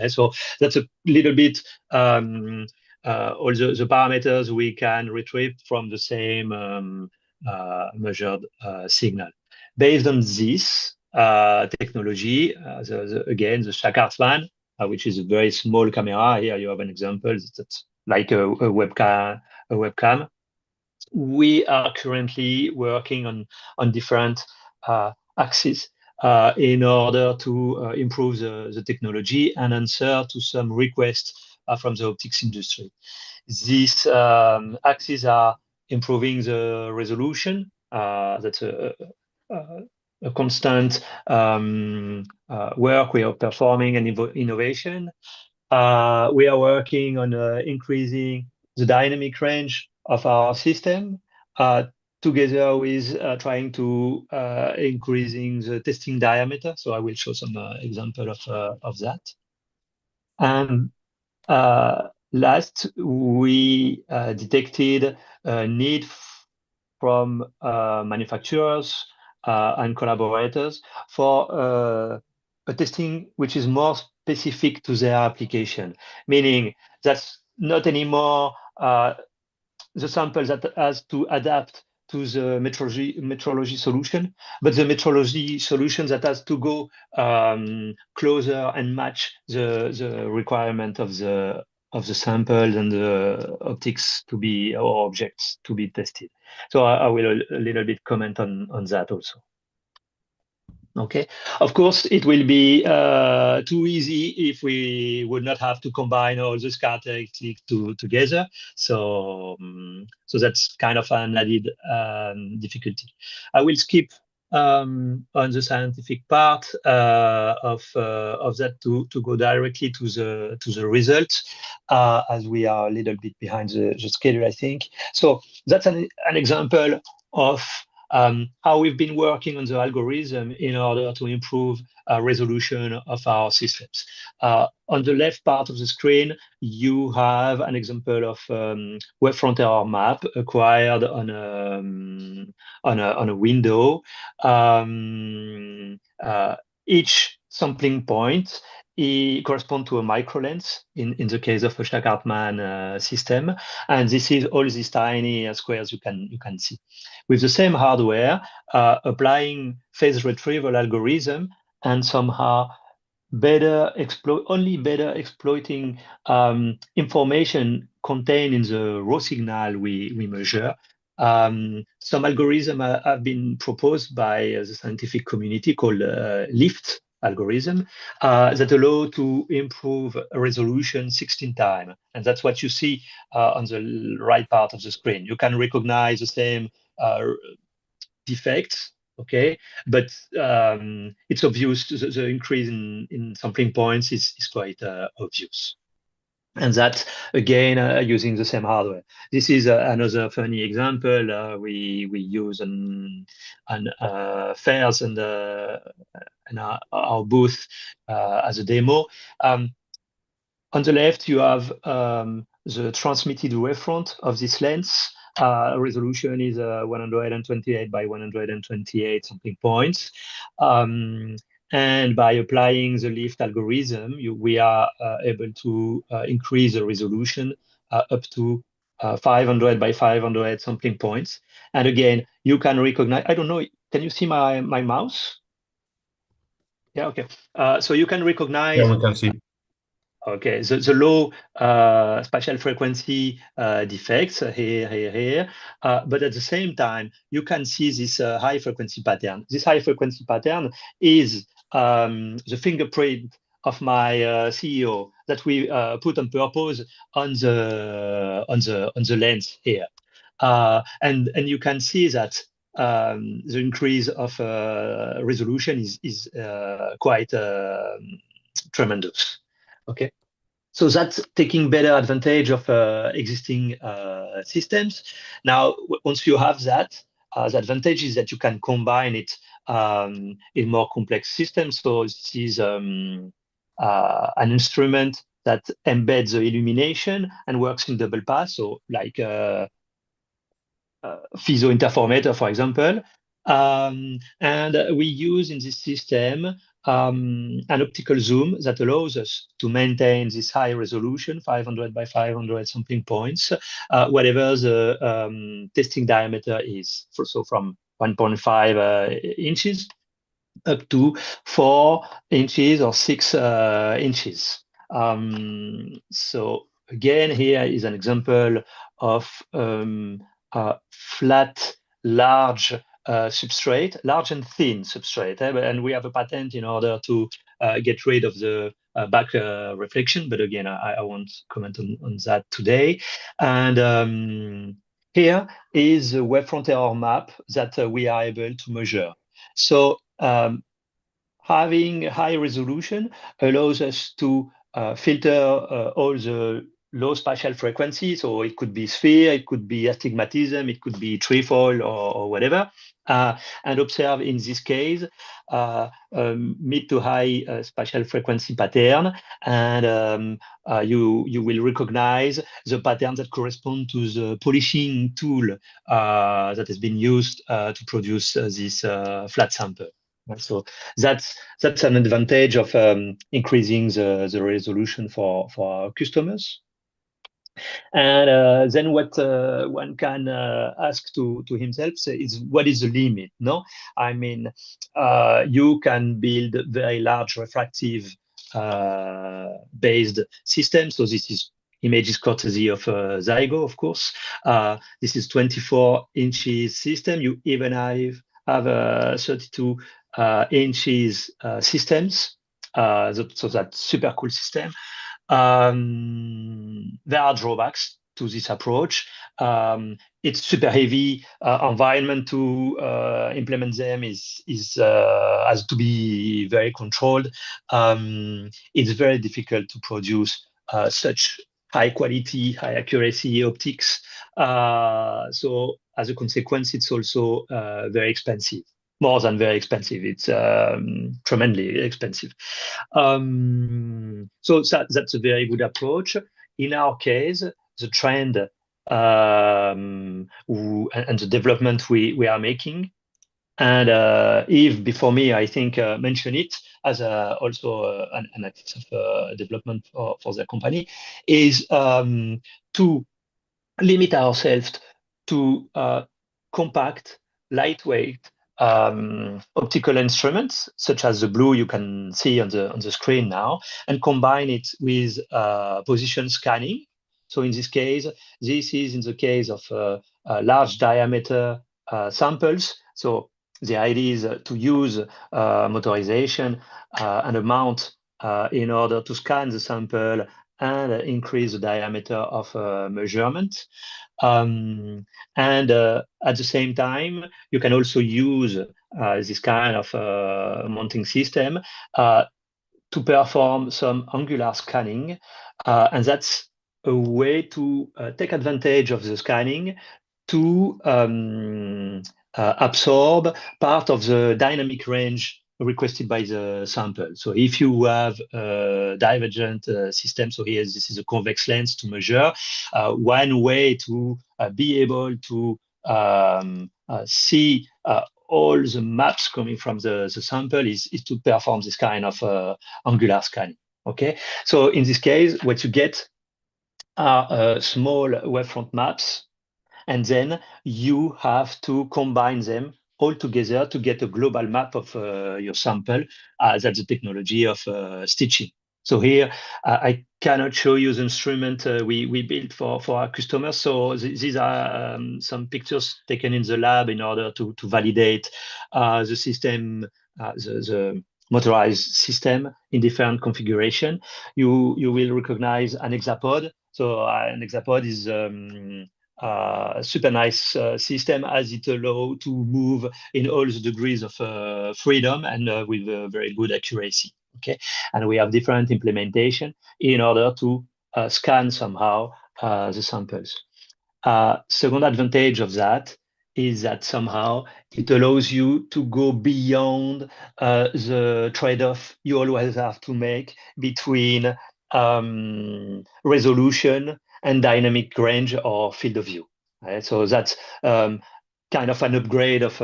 Speaker 7: So that's a little bit all the parameters we can retrieve from the same measured signal. Based on this technology, again, the Shakart one, which is a very small camera. Here you have an example. That's like a webcam. We are currently working on different axes in order to improve the technology and answer to some requests from the optics industry. These axes are improving the resolution. That's a constant work we are performing and innovation. We are working on increasing the dynamic range of our system together with trying to increasing the testing diameter. So I will show some example of that. And last, we detected a need from manufacturers and collaborators for a testing which is more specific to their application, meaning that's not anymore the sample that has to adapt to the metrology solution, but the metrology solution that has to go closer and match the requirement of the samples and the optics to be, or objects to be tested. So I will a little bit comment on that also. Okay, of course, it will be too easy if we would not have to combine all those characteristics together. So, so that's kind of an added difficulty. I will skip on the scientific part of that to go directly to the results, as we are a little bit behind the schedule, I think. So that's an example of how we've been working on the algorithm in order to improve resolution of our systems. On the left part of the screen, you have an example of wavefront error map acquired on a window. Each sampling point corresponds to a microlens in the case of a Shack-Hartmann system, and this is all these tiny squares you can see. With the same hardware, applying phase retrieval algorithm and somehow better exploiting information contained in the raw signal we measure. Some algorithm have been proposed by the scientific community called LIFT algorithm that allow to improve resolution 16 times. And that's what you see on the right part of the screen. You can recognize the same defects, okay, but it's obvious the increase in sampling points is quite obvious. And that, again, using the same hardware. This is another funny example we use on fairs and our booth as a demo. On the left, you have the transmitted wavefront of this lens. Resolution is 128 by 128 sampling points. And by applying the LIFT algorithm, we are able to increase the resolution up to 500 by 500 sampling points. And again, you can recognize, I don't know, can you see my mouse? Yeah, okay. So you can recognize.
Speaker 1: Yeah, we can see.
Speaker 7: Okay, the low spatial frequency defects here, but at the same time, you can see this high frequency pattern. This high frequency pattern is the fingerprint of my CEO that we put on purpose on the lens here, and you can see that the increase of resolution is quite tremendous. Okay, so that's taking better advantage of existing systems. Now, once you have that, the advantage is that you can combine it in more complex systems. So this is an instrument that embeds the illumination and works in double pass. So like piezo interferometer, for example. And we use in this system an optical zoom that allows us to maintain this high resolution, 500 by 500 sampling points, whatever the testing diameter is. So from 1.5 inches up to 4 inches or 6 inches. So again, here is an example of flat, large substrate, large and thin substrate. And we have a patent in order to get rid of the back reflection. But again, I won't comment on that today. And here is a wavefront error map that we are able to measure. So having high resolution allows us to filter all the low spatial frequency. So it could be sphere, it could be astigmatism, it could be trefoil or whatever, and observe in this case mid to high spatial frequency pattern, and you will recognize the patterns that correspond to the polishing tool that has been used to produce this flat sample. So that's an advantage of increasing the resolution for our customers. And then what one can ask to himself is, what is the limit? No, I mean, you can build very large refractive based systems. So this is images courtesy of Zygo, of course. This is 24 inches system. You even have 32 inches systems. So that's super cool system. There are drawbacks to this approach. It's super heavy environment to implement them has to be very controlled. It's very difficult to produce such high quality, high accuracy optics. So as a consequence, it's also very expensive. More than very expensive. It's tremendously expensive. So that's a very good approach. In our case, the trend and the development we are making, and Yves before me, I think, mentioned it as also an axis of development for the company, is to limit ourselves to compact, lightweight optical instruments, such as the blue you can see on the screen now, and combine it with position scanning. So in this case, this is in the case of large diameter samples. So the idea is to use motorization and a mount in order to scan the sample and increase the diameter of measurement. And at the same time, you can also use this kind of mounting system to perform some angular scanning. And that's a way to take advantage of the scanning to absorb part of the dynamic range requested by the sample. So if you have a divergent system, so here this is a convex lens to measure, one way to be able to see all the maps coming from the sample is to perform this kind of angular scanning. Okay, so in this case, what you get are small wavefront maps, and then you have to combine them all together to get a global map of your sample. That's the technology of stitching. So here, I cannot show you the instrument we built for our customers. So these are some pictures taken in the lab in order to validate the system, the motorized system in different configuration. You will recognize an hexapod. So an hexapod is super nice system, as it allows to move in all the degrees of freedom and with very good accuracy. Okay, and we have different implementation in order to scan somehow the samples. Second advantage of that is that somehow it allows you to go beyond the trade-off you always have to make between resolution and dynamic range or field of view. Right? So that's kind of an upgrade of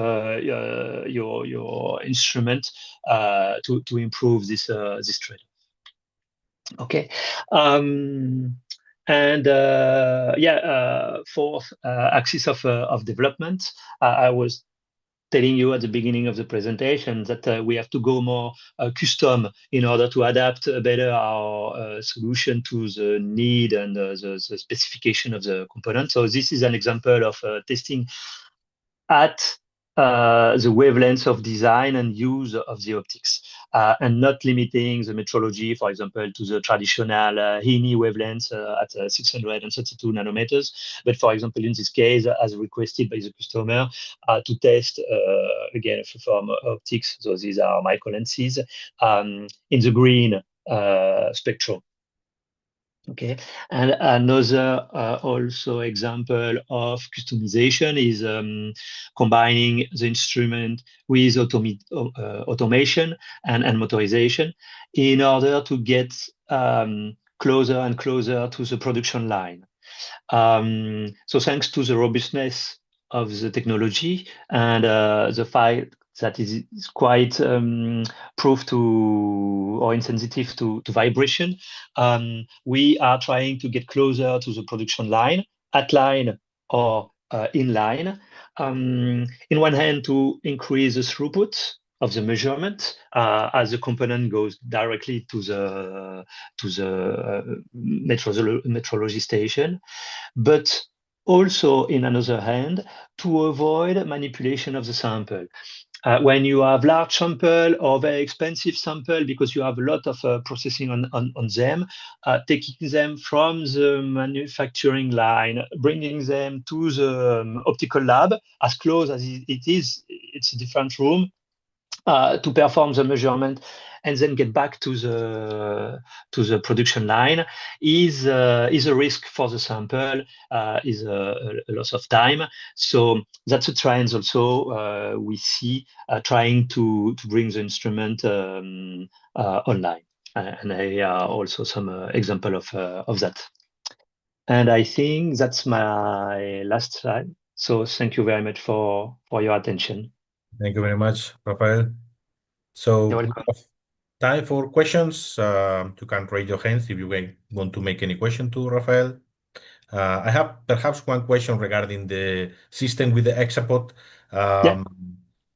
Speaker 7: your instrument to improve this trade-off. Okay. And fourth axis of development, I was telling you at the beginning of the presentation that we have to go more custom in order to adapt better our solution to the need and the specification of the component. So this is an example of testing at the wavelengths of design and use of the optics, and not limiting the metrology, for example, to the traditional HINI wavelengths at 632 nanometers. But for example, in this case, as requested by the customer, to test, again, a form of optics. So these are microlenses in the green spectrum. Okay, and another also example of customization is combining the instrument with automation and motorization in order to get closer and closer to the production line. So thanks to the robustness of the technology and the that is quite proof to or insensitive to vibration. We are trying to get closer to the production line, at line or inline. In one hand, to increase the throughput of the measurement as the component goes directly to the metrology station, but also in another hand to avoid manipulation of the sample. When you have large sample or very expensive sample, because you have a lot of processing on them, taking them from the manufacturing line, bringing them to the optical lab, as close as it is, it's a different room, to perform the measurement and then get back to the production line is a risk for the sample, is a loss of time. So that's a trend also we see trying to bring the instrument online. And there are also some example of that. And I think that's my last slide. So thank you very much for your attention.
Speaker 1: Thank you very much, Rafael. So
Speaker 7: You're
Speaker 1: we
Speaker 7: welcome.
Speaker 1: have time for questions. You can raise your hands if you want to make any question to Rafael. I have perhaps one question regarding the system with the hexapod.
Speaker 7: Yeah.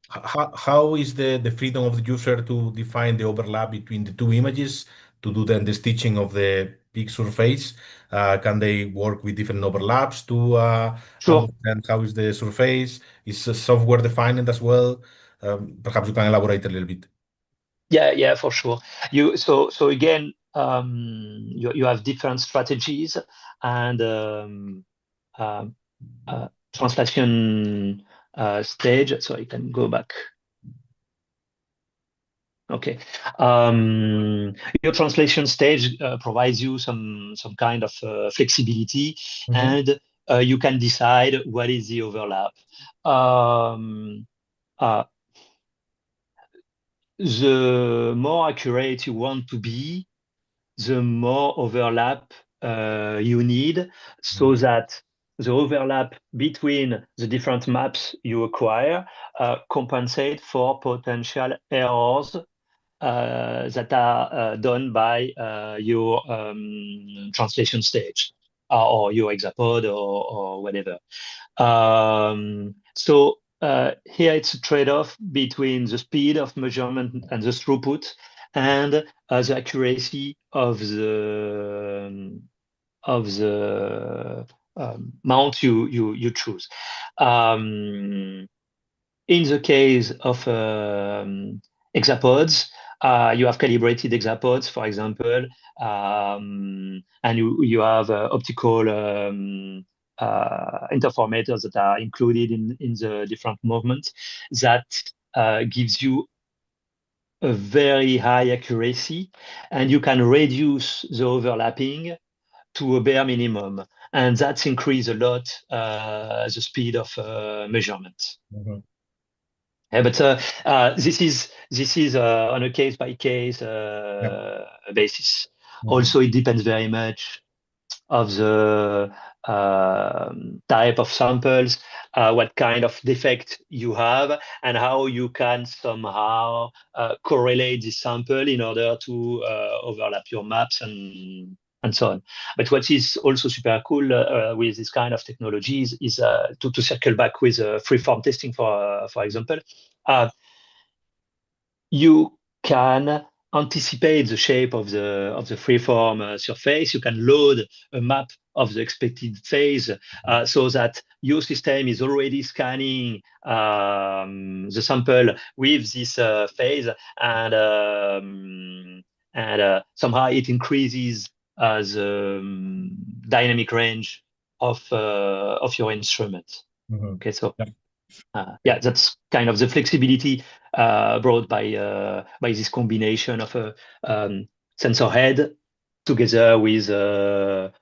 Speaker 1: How is the freedom of the user to define the overlap between the two images to do then the stitching of the big surface? Can they work with different overlaps to
Speaker 7: Sure.
Speaker 1: understand how is the surface? Is the software defined as well? Perhaps you can elaborate a little bit.
Speaker 7: Yeah, for sure. So again, you have different strategies and translation stage. So I can go back. Okay. Your translation stage provides you some kind of flexibility, and you can decide what is the overlap. The more accurate you want to be, the more overlap you need, so that the overlap between the different maps you acquire compensate for potential errors that are done by your translation stage or your hexapod or whatever. So here it's a trade-off between the speed of measurement and the throughput and the accuracy of the mount you choose. In the case of hexapods, you have calibrated hexapods, for example, and you have optical interferometers that are included in the different movements that gives you a very high accuracy, and you can reduce the overlapping to a bare minimum, and that's increased a lot the speed of measurement. Yeah, but this is on a case by case basis. Also, it depends very much of the type of samples, what kind of defect you have, and how you can somehow correlate this sample in order to overlap your maps and so on. But what is also super cool with this kind of technologies is to circle back with freeform testing, for example. You can anticipate the shape of the freeform surface. You can load a map of the expected phase so that your system is already scanning the sample with this phase, and somehow it increases the dynamic range of your instrument. Okay, so. Yeah, that's kind of the flexibility brought by this combination of a sensor head together with a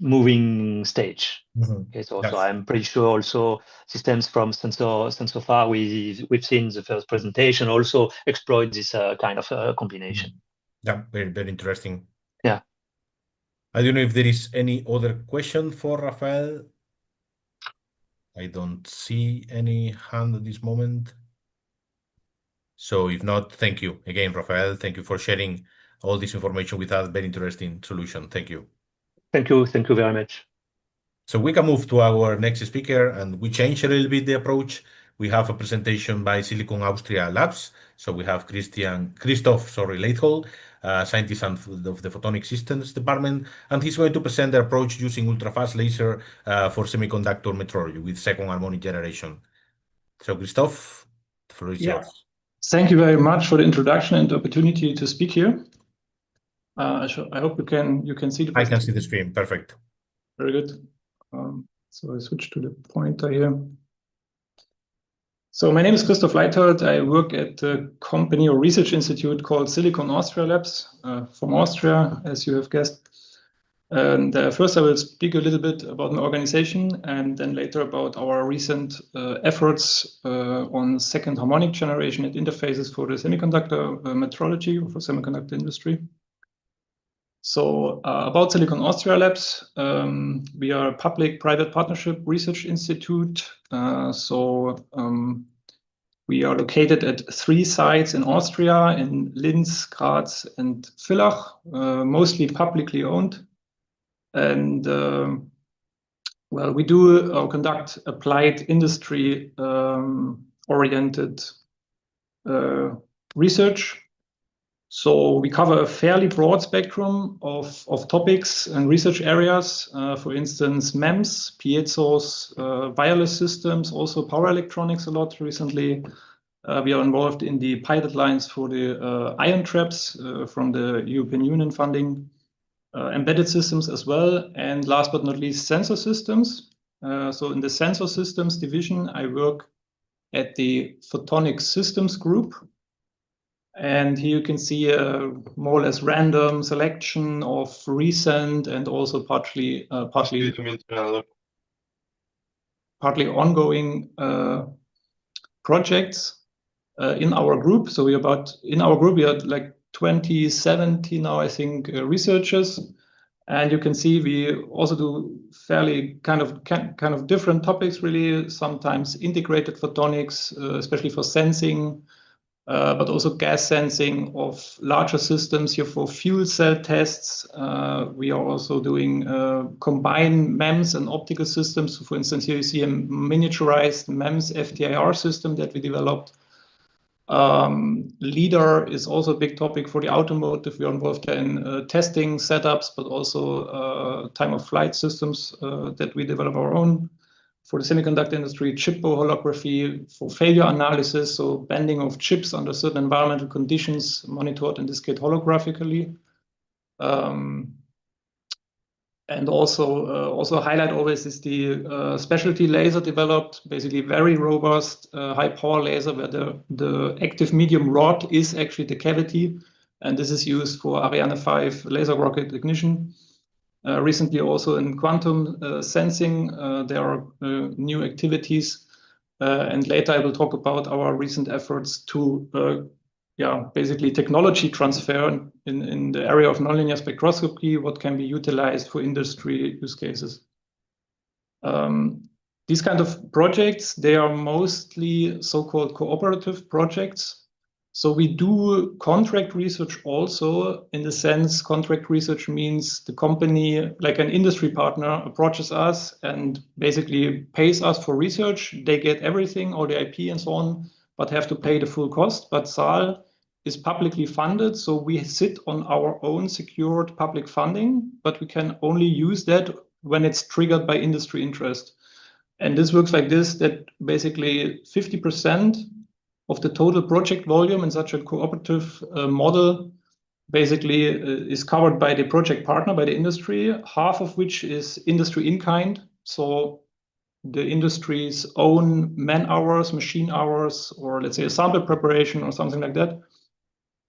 Speaker 7: moving stage. Okay, so I'm pretty sure also systems from Sensofar we've seen the first presentation also exploit this kind of combination.
Speaker 1: Yeah, very, very interesting.
Speaker 7: Yeah.
Speaker 1: I don't know if there is any other question for Rafael. I don't see any hand at this moment. So if not, thank you again, Rafael. Thank you for sharing all this information with us. Very interesting solution. Thank you.
Speaker 7: Thank you very much.
Speaker 1: So we can move to our next speaker, and we change a little bit the approach. We have a presentation by Silicon Austria Labs. So we have Christoph Leithold, scientist of the Photonic Systems Department, and he's going to present the approach using ultrafast laser for semiconductor metrology with second harmonic generation. So Christoph, the floor is yours.
Speaker 8: Thank you very much for the introduction and the opportunity to speak here. I hope you can see the presentation.
Speaker 1: I can see the screen. Perfect.
Speaker 8: Very good. So I switch to the pointer here. So my name is Christoph Leithold. I work at a company or research institute called Silicon Austria Labs from Austria, as you have guessed. And first I will speak a little bit about my organization and then later about our recent efforts on second harmonic generation and interfaces for the semiconductor metrology for semiconductor industry. So about Silicon Austria Labs, we are a public-private partnership research institute. We are located at 3 sites in Austria, in Linz, Graz, and Villach, mostly publicly owned. And well, we do conduct applied industry oriented research. So we cover a fairly broad spectrum of topics and research areas. For instance, MEMS, PHOS, wireless systems, also power electronics a lot recently. We are involved in the pilot lines for the ion traps from the European Union funding. Embedded systems as well, and last but not least, sensor systems. So in the sensor systems division, I work at the Photonic systems group. And here you can see a more or less random selection of recent and also partly ongoing projects in our group. So we had like 2070 now, I think, researchers, and you can see we also do fairly kind of different topics, really. Sometimes integrated photonics, especially for sensing, but also gas sensing of larger systems here for fuel cell tests. We are also doing combined MEMS and optical systems. So for instance, here you see a miniaturized MEMS FTIR system that we developed. LIDAR is also a big topic for the automotive. We are involved in testing setups, but also time-of-flight systems that we develop our own. For the semiconductor industry, chip holography for failure analysis, so bending of chips under certain environmental conditions, monitored in this case holographically. And also highlight always is the specialty laser developed, basically very robust, high power laser where the active medium rod is actually the cavity. And this is used for Ariane 5 laser rocket ignition. Recently also in quantum sensing, there are new activities. And later I will talk about our recent efforts to basically technology transfer in the area of nonlinear spectroscopy, what can be utilized for industry use cases. These kind of projects, they are mostly so-called cooperative projects. So we do contract research also, in the sense contract research means the company, like an industry partner, approaches us and basically pays us for research. They get everything, all the IP and so on, but have to pay the full cost. But SAL is publicly funded, so we sit on our own secured public funding, but we can only use that when it's triggered by industry interest. And this works like this, that basically 50% of the total project volume in such a cooperative model basically is covered by the project partner, by the industry, half of which is industry in kind. So the industry's own man hours, machine hours, or let's say a sample preparation or something like that,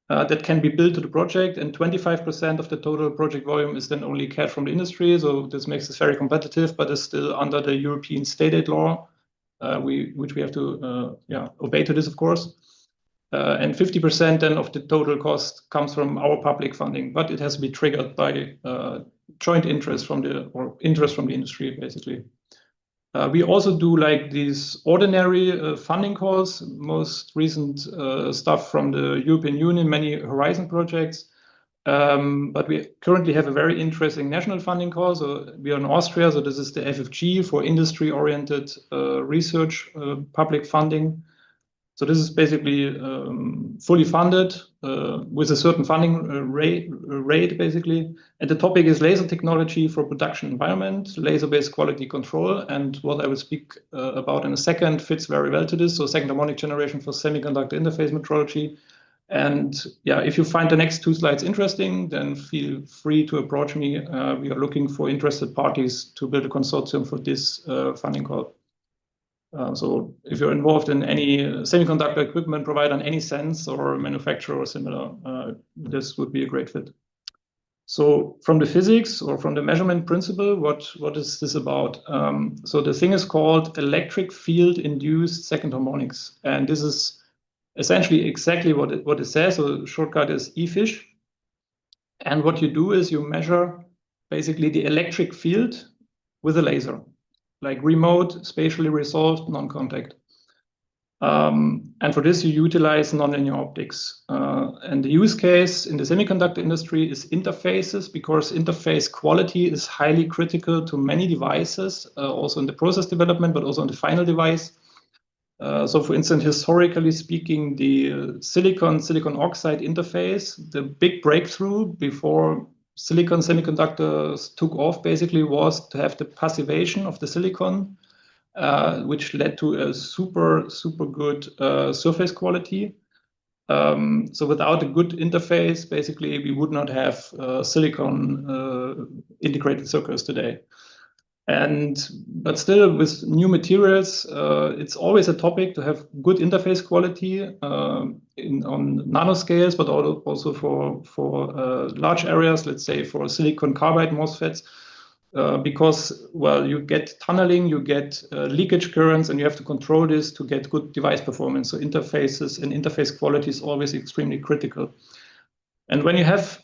Speaker 8: that can be billed to the project, and 25% of the total project volume is then only cash from the industry. So this makes this very competitive, but is still under the European state aid law, which we have to obey to this, of course. And 50% then of the total cost comes from our public funding, but it has to be triggered by joint interest from the industry, basically. We also do like these ordinary funding calls, most recent stuff from the European Union, many Horizon projects. But we currently have a very interesting national funding call. So we are in Austria, so this is the FFG for industry-oriented research public funding. So this is basically fully funded with a certain funding rate, basically. And the topic is laser technology for production environment, laser-based quality control. And what I will speak about in a second fits very well to this. So second harmonic generation for semiconductor interface metrology. And yeah, if you find the next 2 slides interesting, then feel free to approach me. We are looking for interested parties to build a consortium for this funding call. So if you're involved in any semiconductor equipment provider in any sense or manufacturer or similar, this would be a great fit. So from the physics or from the measurement principle, what is this about? So the thing is called electric field induced second harmonics. And this is essentially exactly what it says. So the shortcut is EFISH. And what you do is you measure basically the electric field with a laser, like remote, spatially resolved, non-contact. And for this, you utilize nonlinear optics. And the use case in the semiconductor industry is interfaces, because interface quality is highly critical to many devices, also in the process development, but also on the final device. So for instance, historically speaking, the silicon oxide interface, the big breakthrough before silicon semiconductors took off basically was to have the passivation of the silicon, which led to a super good surface quality. So without a good interface, basically, we would not have silicon integrated circuits today. But still, with new materials, it's always a topic to have good interface quality on nanoscales, but also for large areas, let's say for silicon carbide MOSFETs, because, well, you get tunneling, you get leakage currents, and you have to control this to get good device performance. So interfaces and interface quality is always extremely critical. And when you have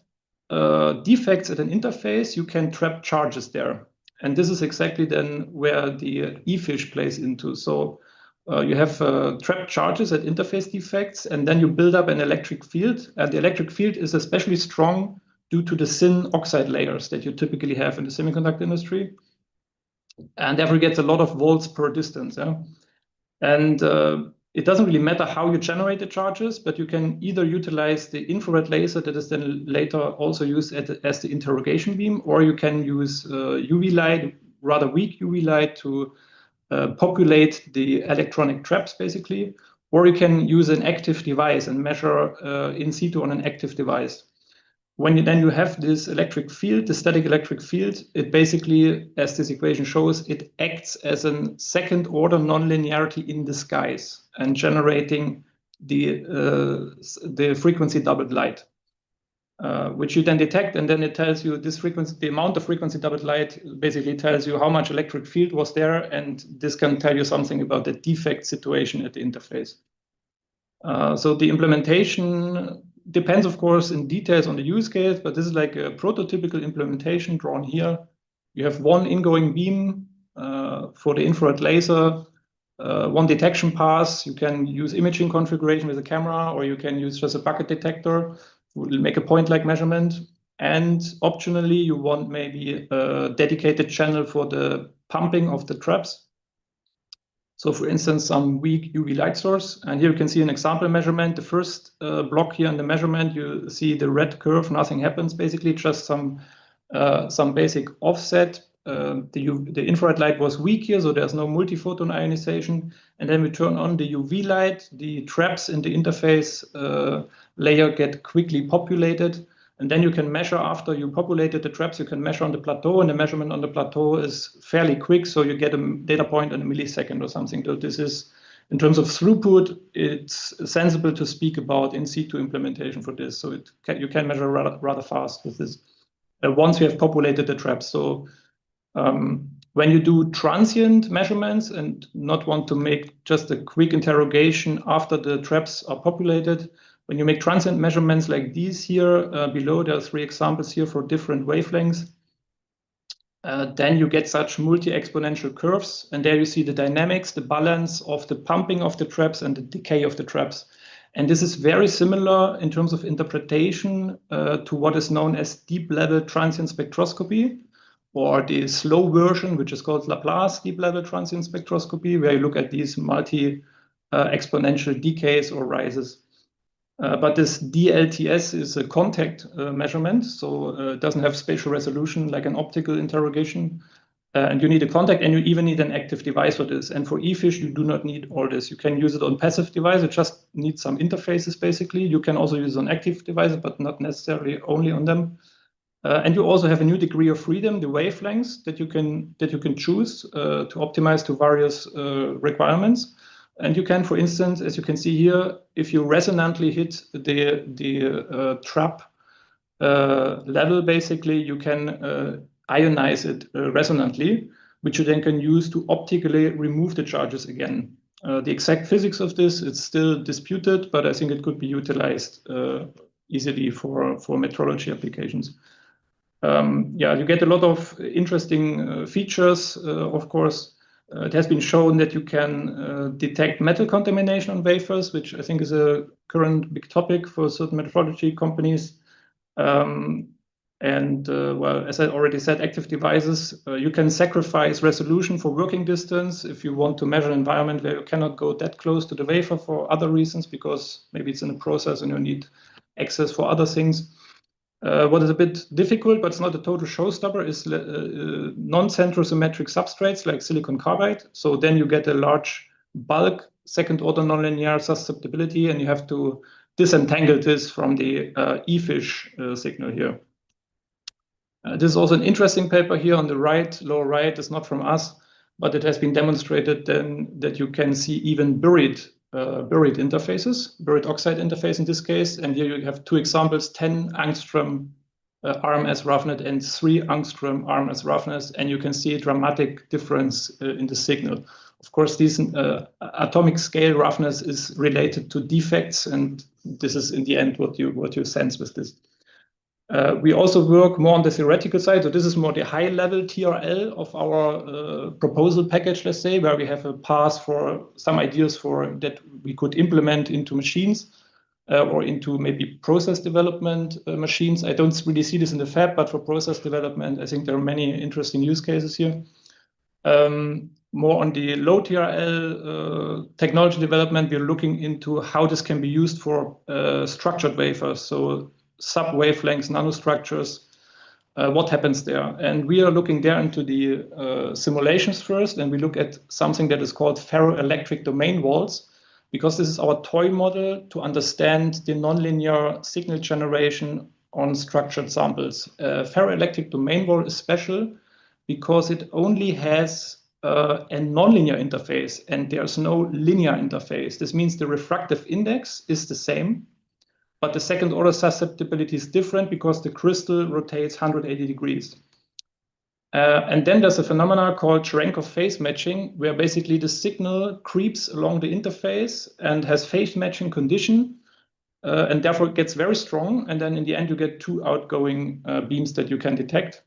Speaker 8: defects at an interface, you can trap charges there. And this is exactly then where the EFISH plays into. So you have trapped charges at interface defects, and then you build up an electric field. And the electric field is especially strong due to the thin oxide layers that you typically have in the semiconductor industry. And therefore gets a lot of volts per distance. Yeah? And it doesn't really matter how you generate the charges, but you can either utilize the infrared laser that is then later also used as the interrogation beam, or you can use UV light, rather weak UV light, to populate the electronic traps, basically. Or you can use an active device and measure in situ on an active device. When you have this electric field, the static electric field, it basically, as this equation shows, it acts as a second order nonlinearity in disguise and generating the frequency doubled light, which you then detect, and then it tells you this frequency, the amount of frequency doubled light basically tells you how much electric field was there, and this can tell you something about the defect situation at the interface. So the implementation depends, of course, in details on the use case, but this is like a prototypical implementation drawn here. You have one ingoing beam for the infrared laser, one detection pass. You can use imaging configuration with a camera, or you can use just a bucket detector. Will make a point-like measurement. And optionally, you want maybe a dedicated channel for the pumping of the traps. So for instance, some weak UV light source. And here you can see an example measurement. The first block here in the measurement, you see the red curve, nothing happens, basically just some basic offset. The infrared light was weak here, so there's no multiphoton ionization. And then we turn on the UV light. The traps in the interface layer get quickly populated. And then you can measure after you populated the traps, you can measure on the plateau, and the measurement on the plateau is fairly quick. So you get a data point in a millisecond or something. So this is, in terms of throughput, it's sensible to speak about in situ implementation for this. So you can measure rather fast with this once you have populated the traps. So when you do transient measurements and not want to make just a quick interrogation after the traps are populated, when you make transient measurements like these here, below, there are 3 examples here for different wavelengths. then you get such multi-exponential curves. And there you see the dynamics, the balance of the pumping of the traps and the decay of the traps. And this is very similar in terms of interpretation to what is known as deep-level transient spectroscopy, or the slow version, which is called Laplace deep-level transient spectroscopy, where you look at these multi-exponential decays or rises. But this DLTS is a contact measurement, so it doesn't have spatial resolution like an optical interrogation. And you need a contact, and you even need an active device for this. And for eFish, you do not need all this. You can use it on passive devices. It just needs some interfaces, basically. You can also use it on active devices, but not necessarily only on them. And you also have a new degree of freedom, the wavelengths that you can choose to optimize to various requirements. And you can, for instance, as you can see here, if you resonantly hit the trap level, basically, you can ionize it resonantly, which you then can use to optically remove the charges again. The exact physics of this, it's still disputed, but I think it could be utilized easily for metrology applications. Yeah, you get a lot of interesting features, of course. It has been shown that you can detect metal contamination on wafers, which I think is a current big topic for certain metrology companies. Well, as I already said, active devices, you can sacrifice resolution for working distance if you want to measure an environment where you cannot go that close to the wafer for other reasons, because maybe it's in a process and you need access for other things. What is a bit difficult, but it's not a total showstopper, is non-centrosymmetric substrates like silicon carbide. So then you get a large bulk second-order nonlinear susceptibility, and you have to disentangle this from the eFish signal here. This is also an interesting paper here on the right, lower right. It's not from us, but it has been demonstrated then that you can see even buried interfaces, buried oxide interface in this case. And here you have two examples, 10 angstrom RMS roughness and 3 angstrom RMS roughness, and you can see a dramatic difference in the signal. Of course, this atomic scale roughness is related to defects, and this is in the end what you sense with this. We also work more on the theoretical side. So this is more the high-level TRL of our proposal package, let's say, where we have a path for some ideas for that we could implement into machines or into maybe process development machines. I don't really see this in the fab, but for process development, I think there are many interesting use cases here. More on the low TRL technology development, we're looking into how this can be used for structured wafers. So sub-wavelengths, nanostructures, what happens there? And we are looking there into the simulations first, and we look at something that is called ferroelectric domain walls, because this is our toy model to understand the nonlinear signal generation on structured samples. Ferroelectric domain wall is special because it only has a nonlinear interface, and there's no linear interface. This means the refractive index is the same, but the second order susceptibility is different because the crystal rotates 180 degrees. And then there's a phenomenon called Cherenkov phase matching, where basically the signal creeps along the interface and has phase matching condition, and therefore it gets very strong. And then in the end, you get 2 outgoing beams that you can detect.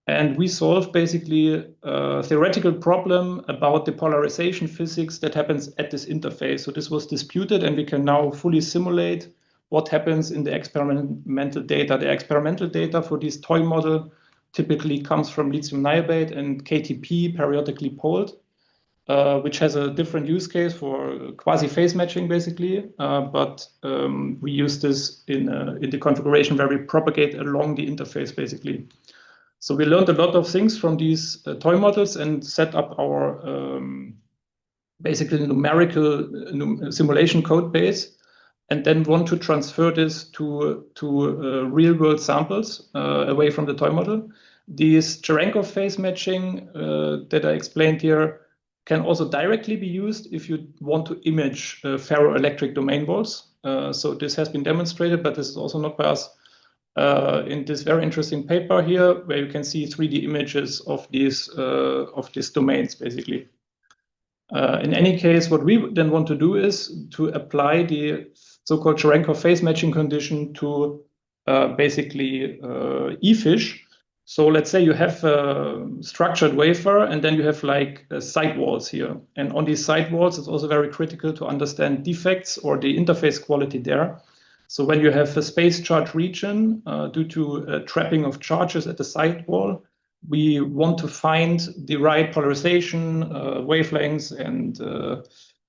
Speaker 8: And we solve basically a theoretical problem about the polarization physics that happens at this interface. So this was disputed, and we can now fully simulate what happens in the experimental data. The experimental data for this toy model typically comes from lithium niobate and KTP, periodically poled, which has a different use case for quasi-phase matching, basically. But we use this in the configuration where we propagate along the interface, basically. So we learned a lot of things from these toy models and set up our basically numerical simulation code base, and then want to transfer this to real-world samples away from the toy model. This Cherenkov phase matching that I explained here can also directly be used if you want to image ferroelectric domain walls. So this has been demonstrated, but this is also not by us. In this very interesting paper here, where you can see 3D images of these domains, basically. In any case, what we then want to do is to apply the so-called Cherenkov phase matching condition to basically eFish. So let's say you have a structured wafer, and then you have like side walls here. And on these side walls, it's also very critical to understand defects or the interface quality there. So when you have a space charge region due to trapping of charges at the side wall, we want to find the right polarization, wavelengths, and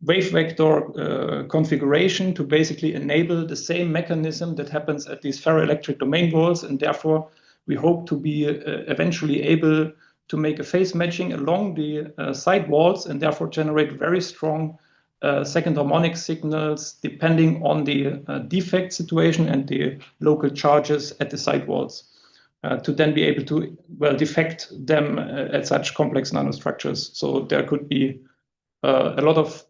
Speaker 8: wave vector configuration to basically enable the same mechanism that happens at these ferroelectric domain walls, and therefore we hope to be eventually able to make a phase matching along the side walls and therefore generate very strong second harmonic signals depending on the defect situation and the local charges at the side walls to then be able to, well, defect them at such complex nanostructures. So there could be a lot of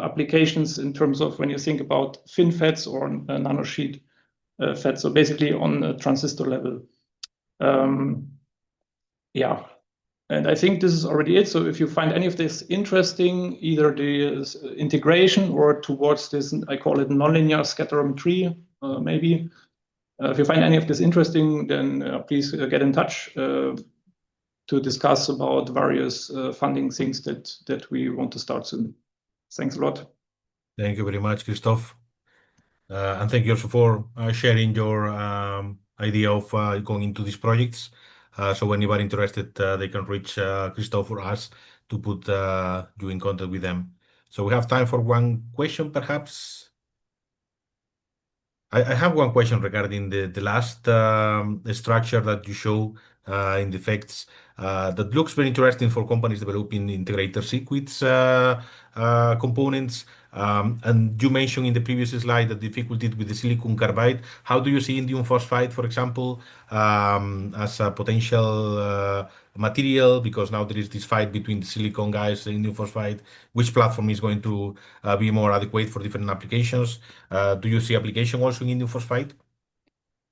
Speaker 8: applications in terms of when you think about FinFETs or nanosheet FETs, so basically on a transistor level. Yeah, and I think this is already it. So if you find any of this interesting, either the integration or towards this, I call it nonlinear scatterometry, maybe. If you find any of this interesting, then please get in touch to discuss about various funding things that we want to start soon. Thanks a lot.
Speaker 1: Thank you very much, Christoph. And thank you also for sharing your idea of going into these projects. So anybody interested, they can reach Christoph or us to put you in contact with them. So we have time for one question, perhaps. I have one question regarding the last structure that you show in the effects. That looks very interesting for companies developing integrator circuits components. And you mentioned in the previous slide the difficulty with the silicon carbide. How do you see indium phosphide, for example, as a potential material? Because now there is this fight between the silicon guys and indium phosphide. Which platform is going to be more adequate for different applications? Do you see application also in indium phosphide?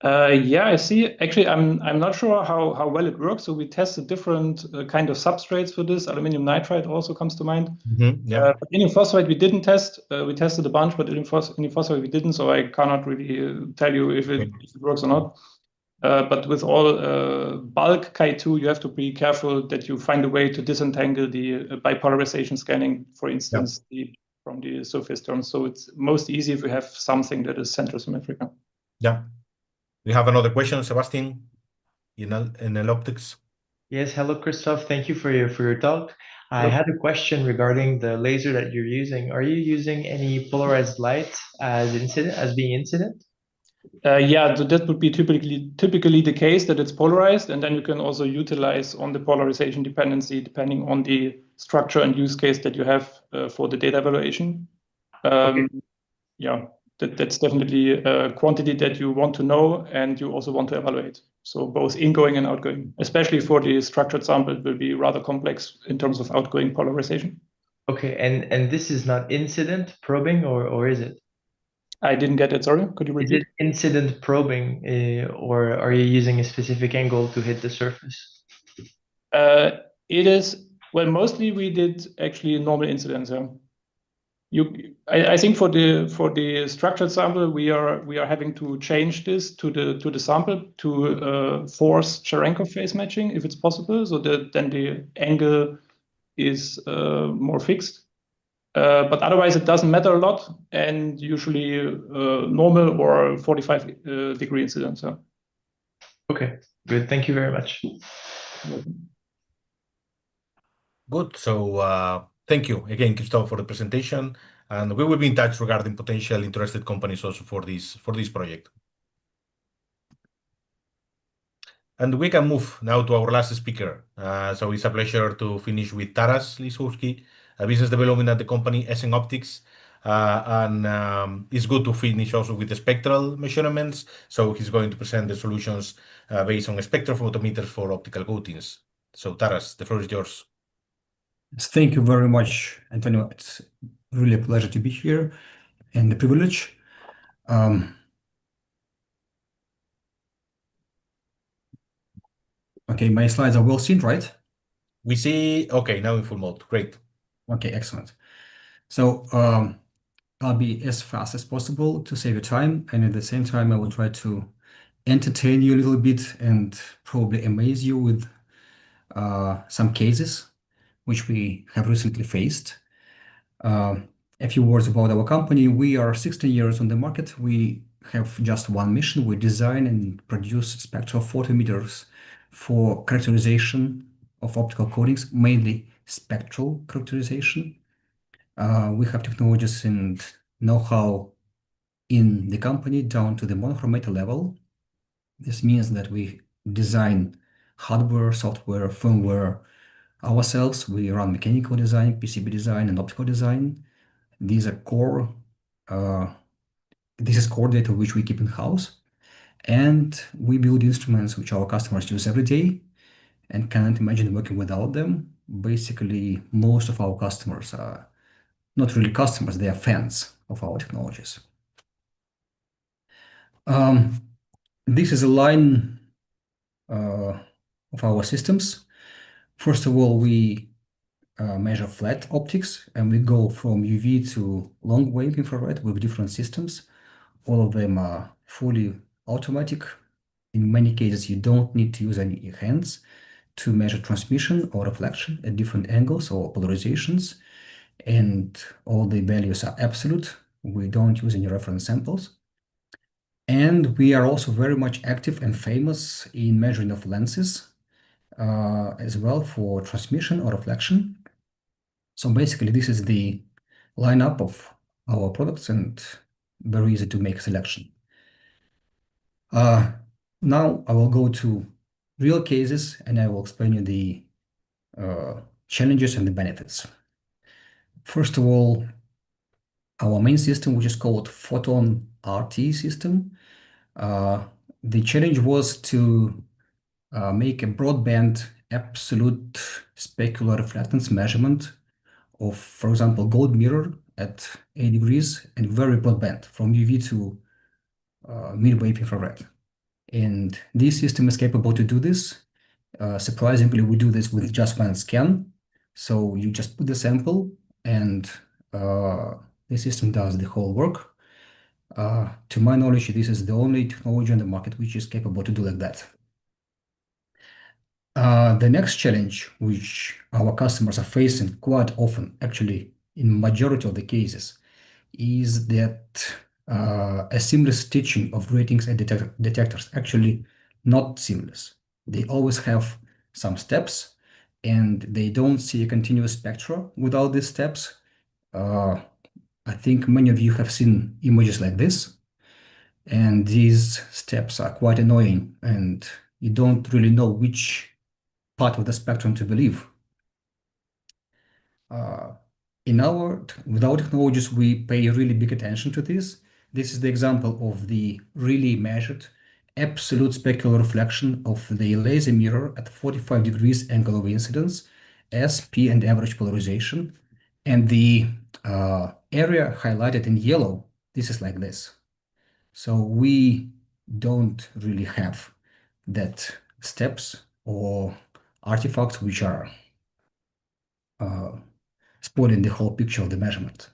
Speaker 8: Yeah, I see. Actually, I'm not sure how well it works. So we tested different kind of substrates for this. Aluminum nitride also comes to mind.
Speaker 1: Yeah.
Speaker 8: But indium phosphide we didn't test. We tested a bunch, but indium phosphide we didn't. So I cannot really tell you if it works or not. But with all bulk Ki2, you have to be careful that you find a way to disentangle the bipolarization scanning, for instance, from the surface terms. So it's most easy if you have something that is centrosymmetrical.
Speaker 1: Yeah. We have another question, Sebastian, in optics.
Speaker 9: Yes, hello, Christoph. Thank you for your talk. I had a question regarding the laser that you're using. Are you using any polarized light as being incident?
Speaker 8: Yeah, so that would be typically the case, that it's polarized, and then you can also utilize on the polarization dependency depending on the structure and use case that you have for the data evaluation. Yeah, that's definitely a quantity that you want to know and you also want to evaluate. So both ingoing and outgoing, especially for the structured sample, it will be rather complex in terms of outgoing polarization.
Speaker 9: Okay, and this is not incident probing, or is it?
Speaker 8: I didn't get it, sorry. Could you repeat?
Speaker 9: Is it incident probing, or are you using a specific angle to hit the surface?
Speaker 8: It is, well, mostly we did actually normal incidence. I think for the structured sample, we are having to change this to the sample to force Cherenkov phase matching if it's possible, so that then the angle is more fixed. But otherwise, it doesn't matter a lot, and usually normal or 45-degree incidence.
Speaker 9: Okay, good. Thank you very much.
Speaker 1: Good. So thank you again, Christoph, for the presentation, and we will be in touch regarding potential interested companies also for this project. And we can move now to our last speaker. So it's a pleasure to finish with Taras Lisowski, a business development at the company SN Optics. And it's good to finish also with the spectral measurements. So he's going to present the solutions based on spectrophotometers for optical coatings. So Taras, the floor is yours.
Speaker 10: Thank you very much, Antonio. It's really a pleasure to be here and a privilege. Okay, my slides are well seen, right?
Speaker 1: We see, okay, now in full mode. Great.
Speaker 10: Okay, excellent. So I'll be as fast as possible to save your time, and at the same time, I will try to entertain you a little bit and probably amaze you with some cases which we have recently faced. A few words about our company. We are 16 years on the market. We have just one mission. We design and produce spectral photometers for characterization of optical coatings, mainly spectral characterization. We have technologies and know-how in the company down to the monochromator level. This means that we design hardware, software, firmware ourselves. We run mechanical design, PCB design, and optical design. These are core. This is core data which we keep in-house, and we build instruments which our customers use every day and cannot imagine working without them. Basically, most of our customers are not really customers, they are fans of our technologies. This is a line of our systems. First of all, we measure flat optics, and we go from UV to long wave infrared with different systems. All of them are fully automatic. In many cases, you don't need to use any hands to measure transmission or reflection at different angles or polarizations, and all the values are absolute. We don't use any reference samples. And we are also very much active and famous in measuring of lenses as well for transmission or reflection. So basically, this is the lineup of our products and very easy to make selection. Now I will go to real cases and I will explain you the challenges and the benefits. First of all, our main system, which is called Photon RT system, the challenge was to make a broadband absolute specular reflectance measurement of, for example, gold mirror at 8 degrees and very broadband from UV to mid-wave infrared. And this system is capable to do this. Surprisingly, we do this with just one scan. So you just put the sample and the system does the whole work. To my knowledge, this is the only technology on the market which is capable to do like that. The next challenge which our customers are facing quite often, actually in majority of the cases, is that a seamless stitching of gratings and detectors actually not seamless. They always have some steps and they don't see a continuous spectra without these steps. I think many of you have seen images like this, and these steps are quite annoying and you don't really know which part of the spectrum to believe. With our technologies, we pay really big attention to this. This is the example of the really measured absolute specular reflection of the laser mirror at 45 degrees angle of incidence, SP and average polarization. And the area highlighted in yellow, this is like this. So we don't really have that steps or artifacts which are spoiling the whole picture of the measurement.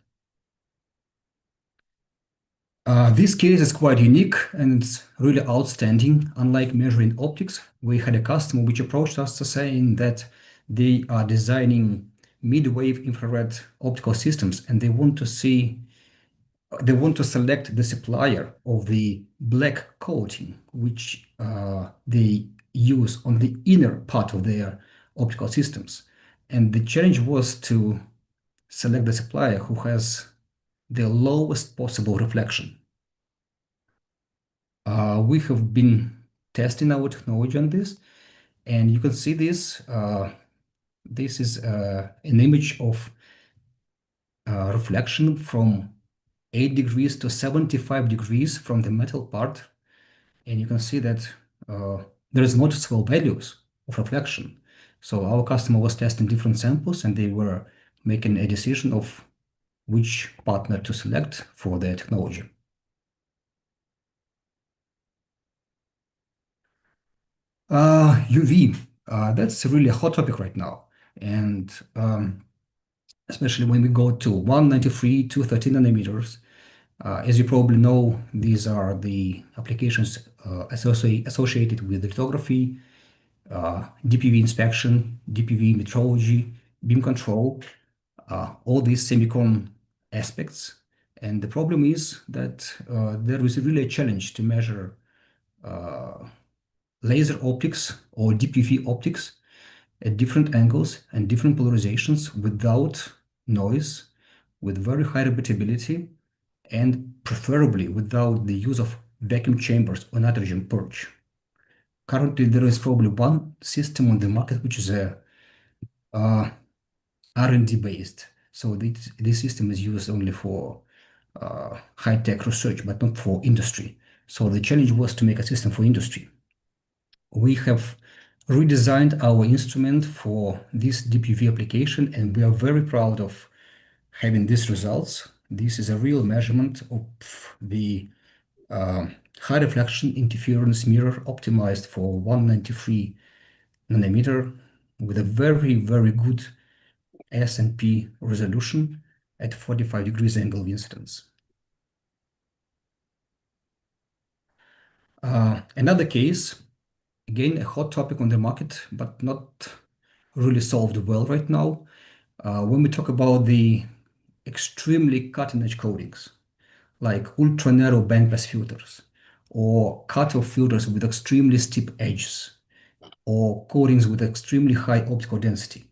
Speaker 10: This case is quite unique and it's really outstanding. Unlike measuring optics, we had a customer which approached us to saying that they are designing mid-wave infrared optical systems and they want to select the supplier of the black coating, which they use on the inner part of their optical systems. And the challenge was to select the supplier who has the lowest possible reflection. We have been testing our technology on this, and you can see this. This is an image of reflection from 8 degrees to 75 degrees from the metal part. And you can see that there is noticeable values of reflection. So our customer was testing different samples and they were making a decision of which partner to select for their technology. UV, that's really a hot topic right now. And especially when we go to 193, 213 nanometers, As you probably know, these are the applications associated with lithography, DPV inspection, DPV metrology, beam control, all these semicon aspects. And the problem is that there is really a challenge to measure laser optics or DPV optics at different angles and different polarizations without noise, with very high repeatability, and preferably without the use of vacuum chambers or nitrogen purge. Currently, there is probably one system on the market which is a R&D based. So this system is used only for high-tech research, but not for industry. So the challenge was to make a system for industry. We have redesigned our instrument for this DPV application, and we are very proud of having these results. This is a real measurement of the high reflection interference mirror optimized for 193 nanometer with a very, very good S&P resolution at 45 degrees angle of incidence. Another case, again, a hot topic on the market, but not really solved well right now. When we talk about the extremely cutting-edge coatings, like ultra-narrow bandpass filters, or cut-off filters with extremely steep edges, or coatings with extremely high optical density.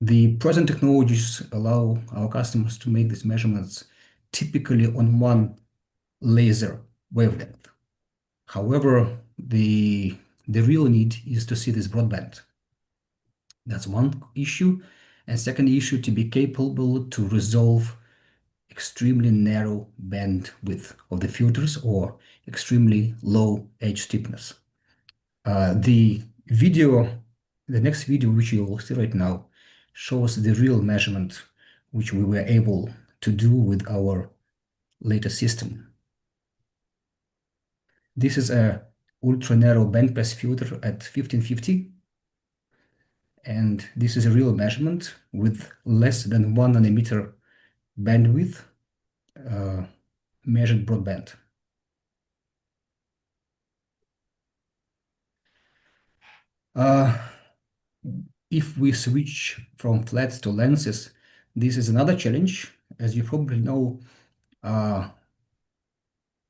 Speaker 10: The present technologies allow our customers to make these measurements typically on one laser wavelength. However, the real need is to see this broadband. That's one issue. And second issue, to be capable to resolve extremely narrow bandwidth of the filters or extremely low edge steepness. The next video, which you will see right now, shows the real measurement which we were able to do with our latest system. This is a ultra narrow bandpass filter at 1550. And this is a real measurement with less than 1 nanometer bandwidth measured broadband. If we switch from flats to lenses, this is another challenge. As you probably know,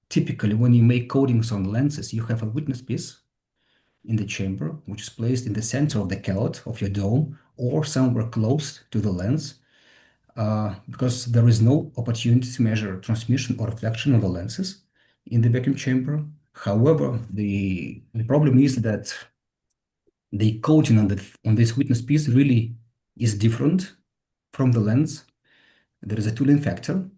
Speaker 10: typically when you make coatings on lenses, you have a witness piece in the chamber, which is placed in the center of the cathode of your dome or somewhere close to the lens, because there is no opportunity to measure transmission or reflection of the lenses in the vacuum chamber. However, the problem is that the coating on this witness piece really is different from the lens. There is a tooling factor.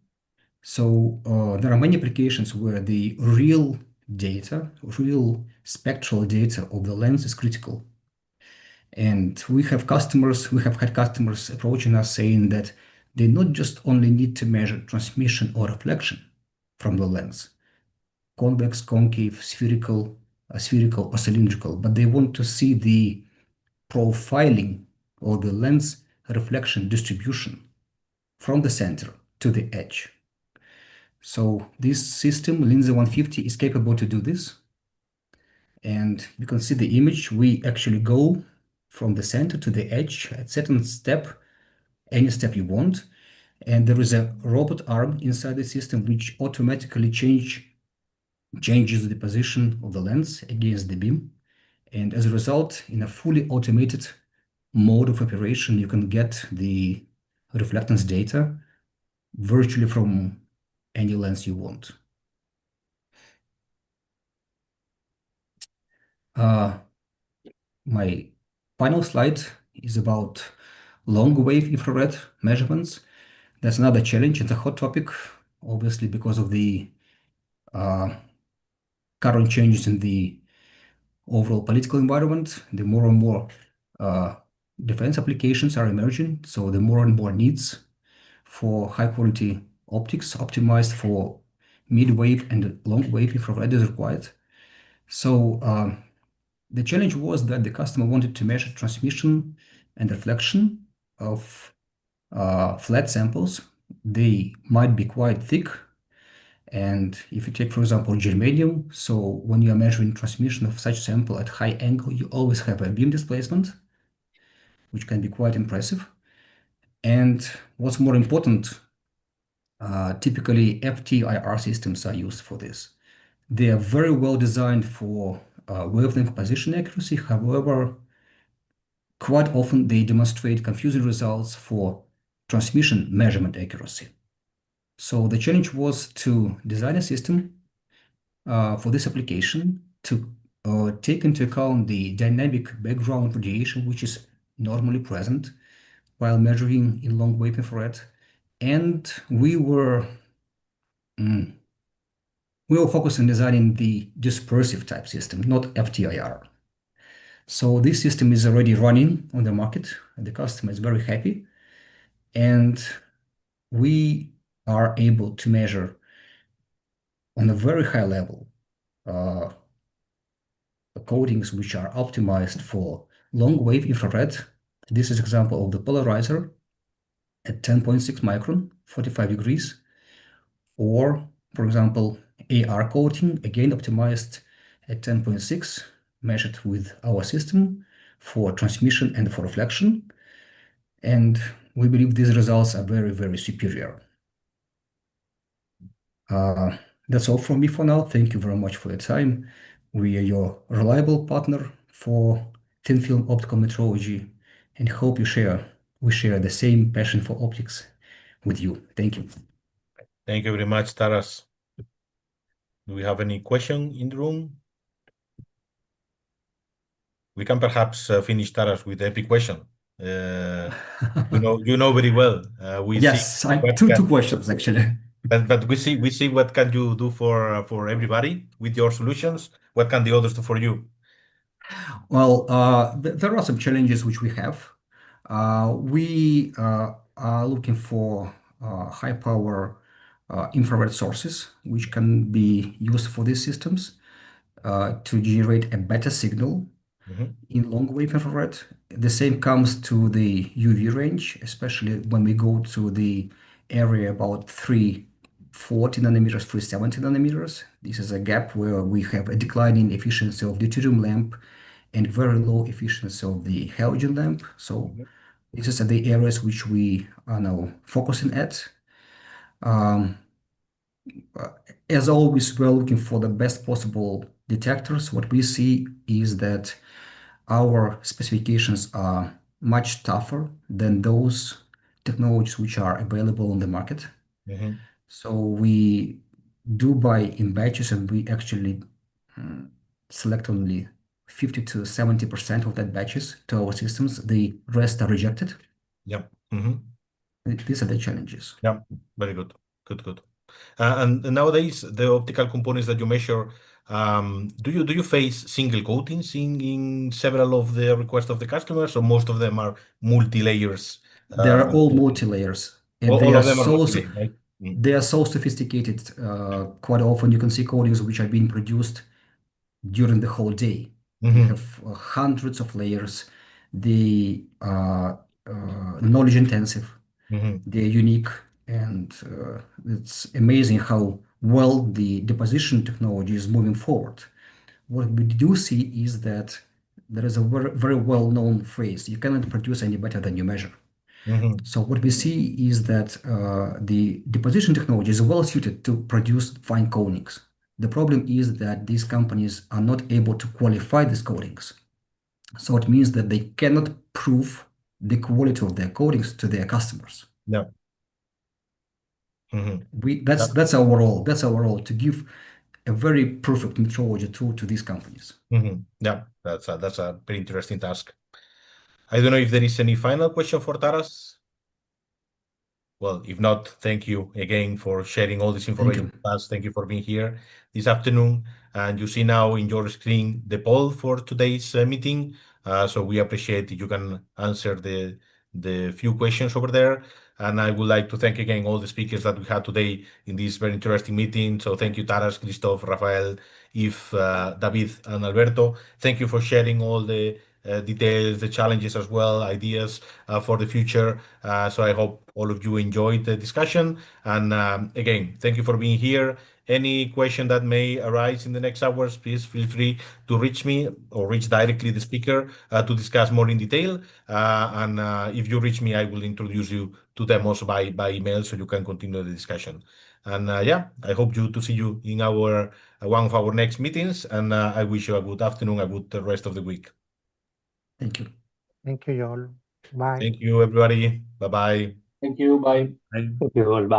Speaker 10: So there are many applications where the real data, real spectral data of the lens is critical. And we have had customers approaching us saying that they not just only need to measure transmission or reflection from the lens, convex, concave, spherical or cylindrical, but they want to see the profiling of the lens reflection distribution from the center to the edge. So this system, Lindsay 150, is capable to do this. And you can see the image. We actually go from the center to the edge at certain step, any step you want. And there is a robot arm inside the system which automatically changes the position of the lens against the beam. And as a result, in a fully automated mode of operation, you can get the reflectance data virtually from any lens you want. My final slide is about long wave infrared measurements. That's another challenge. It's a hot topic, obviously, because of the current changes in the overall political environment. The more and more defense applications are emerging, so the more and more needs for high quality optics optimized for mid-wave and long-wave infrared is required. So the challenge was that the customer wanted to measure transmission and reflection of flat samples they might be quite thick. And if you take, for example, germanium, so when you are measuring transmission of such sample at high angle, you always have a beam displacement, which can be quite impressive. And what's more important, typically FTIR systems are used for this. They are very well designed for wavelength position accuracy. However, quite often they demonstrate confusing results for transmission measurement accuracy. So the challenge was to design a system for this application to take into account the dynamic background radiation, which is normally present while measuring in long wave infrared. And we were focused on designing the dispersive type system, not FTIR. So this system is already running on the market, and the customer is very happy. And we are able to measure on a very high level coatings which are optimized for long wave infrared. This is example of the polarizer at 10.6 micron, 45 degrees, or for example, AR coating, again optimized at 10.6, measured with our system for transmission and for reflection. And we believe these results are very, very superior. That's all from me for now. Thank you very much for your time. We are your reliable partner for thin film optical metrology and hope we share the same passion for optics with you. Thank you.
Speaker 1: Thank you very much, Taras. Do we have any question in the room? We can perhaps finish, Taras, with the epic question. You know very well.
Speaker 10: Yes, two questions actually.
Speaker 1: But we see what can you do for everybody with your solutions. What can the others do for you?
Speaker 10: Well, there are some challenges which we have. We are looking for high power infrared sources which can be used for these systems to generate a better signal in long wave infrared. The same comes to the UV range, especially when we go to the area about 340 nanometers, 370 nanometers. This is a gap where we have a declining efficiency of deuterium lamp and very low efficiency of the halogen lamp. So these are the areas which we are now focusing at. As always, we're looking for the best possible detectors. What we see is that our specifications are much tougher than those technologies which are available on the market. So we do buy in batches, and we actually select only 50 to 70% of that batches to our systems. The rest are rejected.
Speaker 1: Yeah.
Speaker 10: These are the challenges.
Speaker 1: Yeah, very good. Good. And nowadays, the optical components that you measure, do you face single coatings in several of the requests of the customers, or most of them are multi-layers?
Speaker 10: They are all multi-layers, and
Speaker 1: all of them are multi-layers, right?
Speaker 10: They are so sophisticated. Quite often, you can see coatings which are being produced during the whole day. You have hundreds of layers. They are knowledge intensive. They're unique, and it's amazing how well the deposition technology is moving forward. What we do see is that there is a very, very well-known phrase: you cannot produce any better than you measure. So what we see is that the deposition technology is well suited to produce fine coatings. The problem is that these companies are not able to qualify these coatings. So it means that they cannot prove the quality of their coatings to their customers.
Speaker 1: Yeah.
Speaker 10: That's our role. That's our role, to give a very perfect metrology tool to these companies.
Speaker 1: Yeah, that's a very interesting task. I don't know if there is any final question for Taras. Well, if not, thank you again for sharing all this information with us. Thank you for being here this afternoon. And you see now in your screen the poll for today's meeting. So we appreciate you can answer the few questions over there. And I would like to thank again all the speakers that we had today in this very interesting meeting. So thank you, Taras, Christoph, Rafael, Yves, David, and Alberto. Thank you for sharing all the details, the challenges as well, ideas for the future. So I hope all of you enjoyed the discussion. And again, thank you for being here. Any question that may arise in the next hours, please feel free to reach me or reach directly the speaker to discuss more in detail. And if you reach me, I will introduce you to them also by email so you can continue the discussion. And yeah, I hope to see you in our one of our next meetings. And I wish you a good afternoon, a good rest of the week.
Speaker 10: Thank you.
Speaker 5: Thank you, Joel. Bye.
Speaker 1: Thank you, everybody. Bye-bye.
Speaker 3: Thank you. Bye.
Speaker 7: Thank you all. Bye.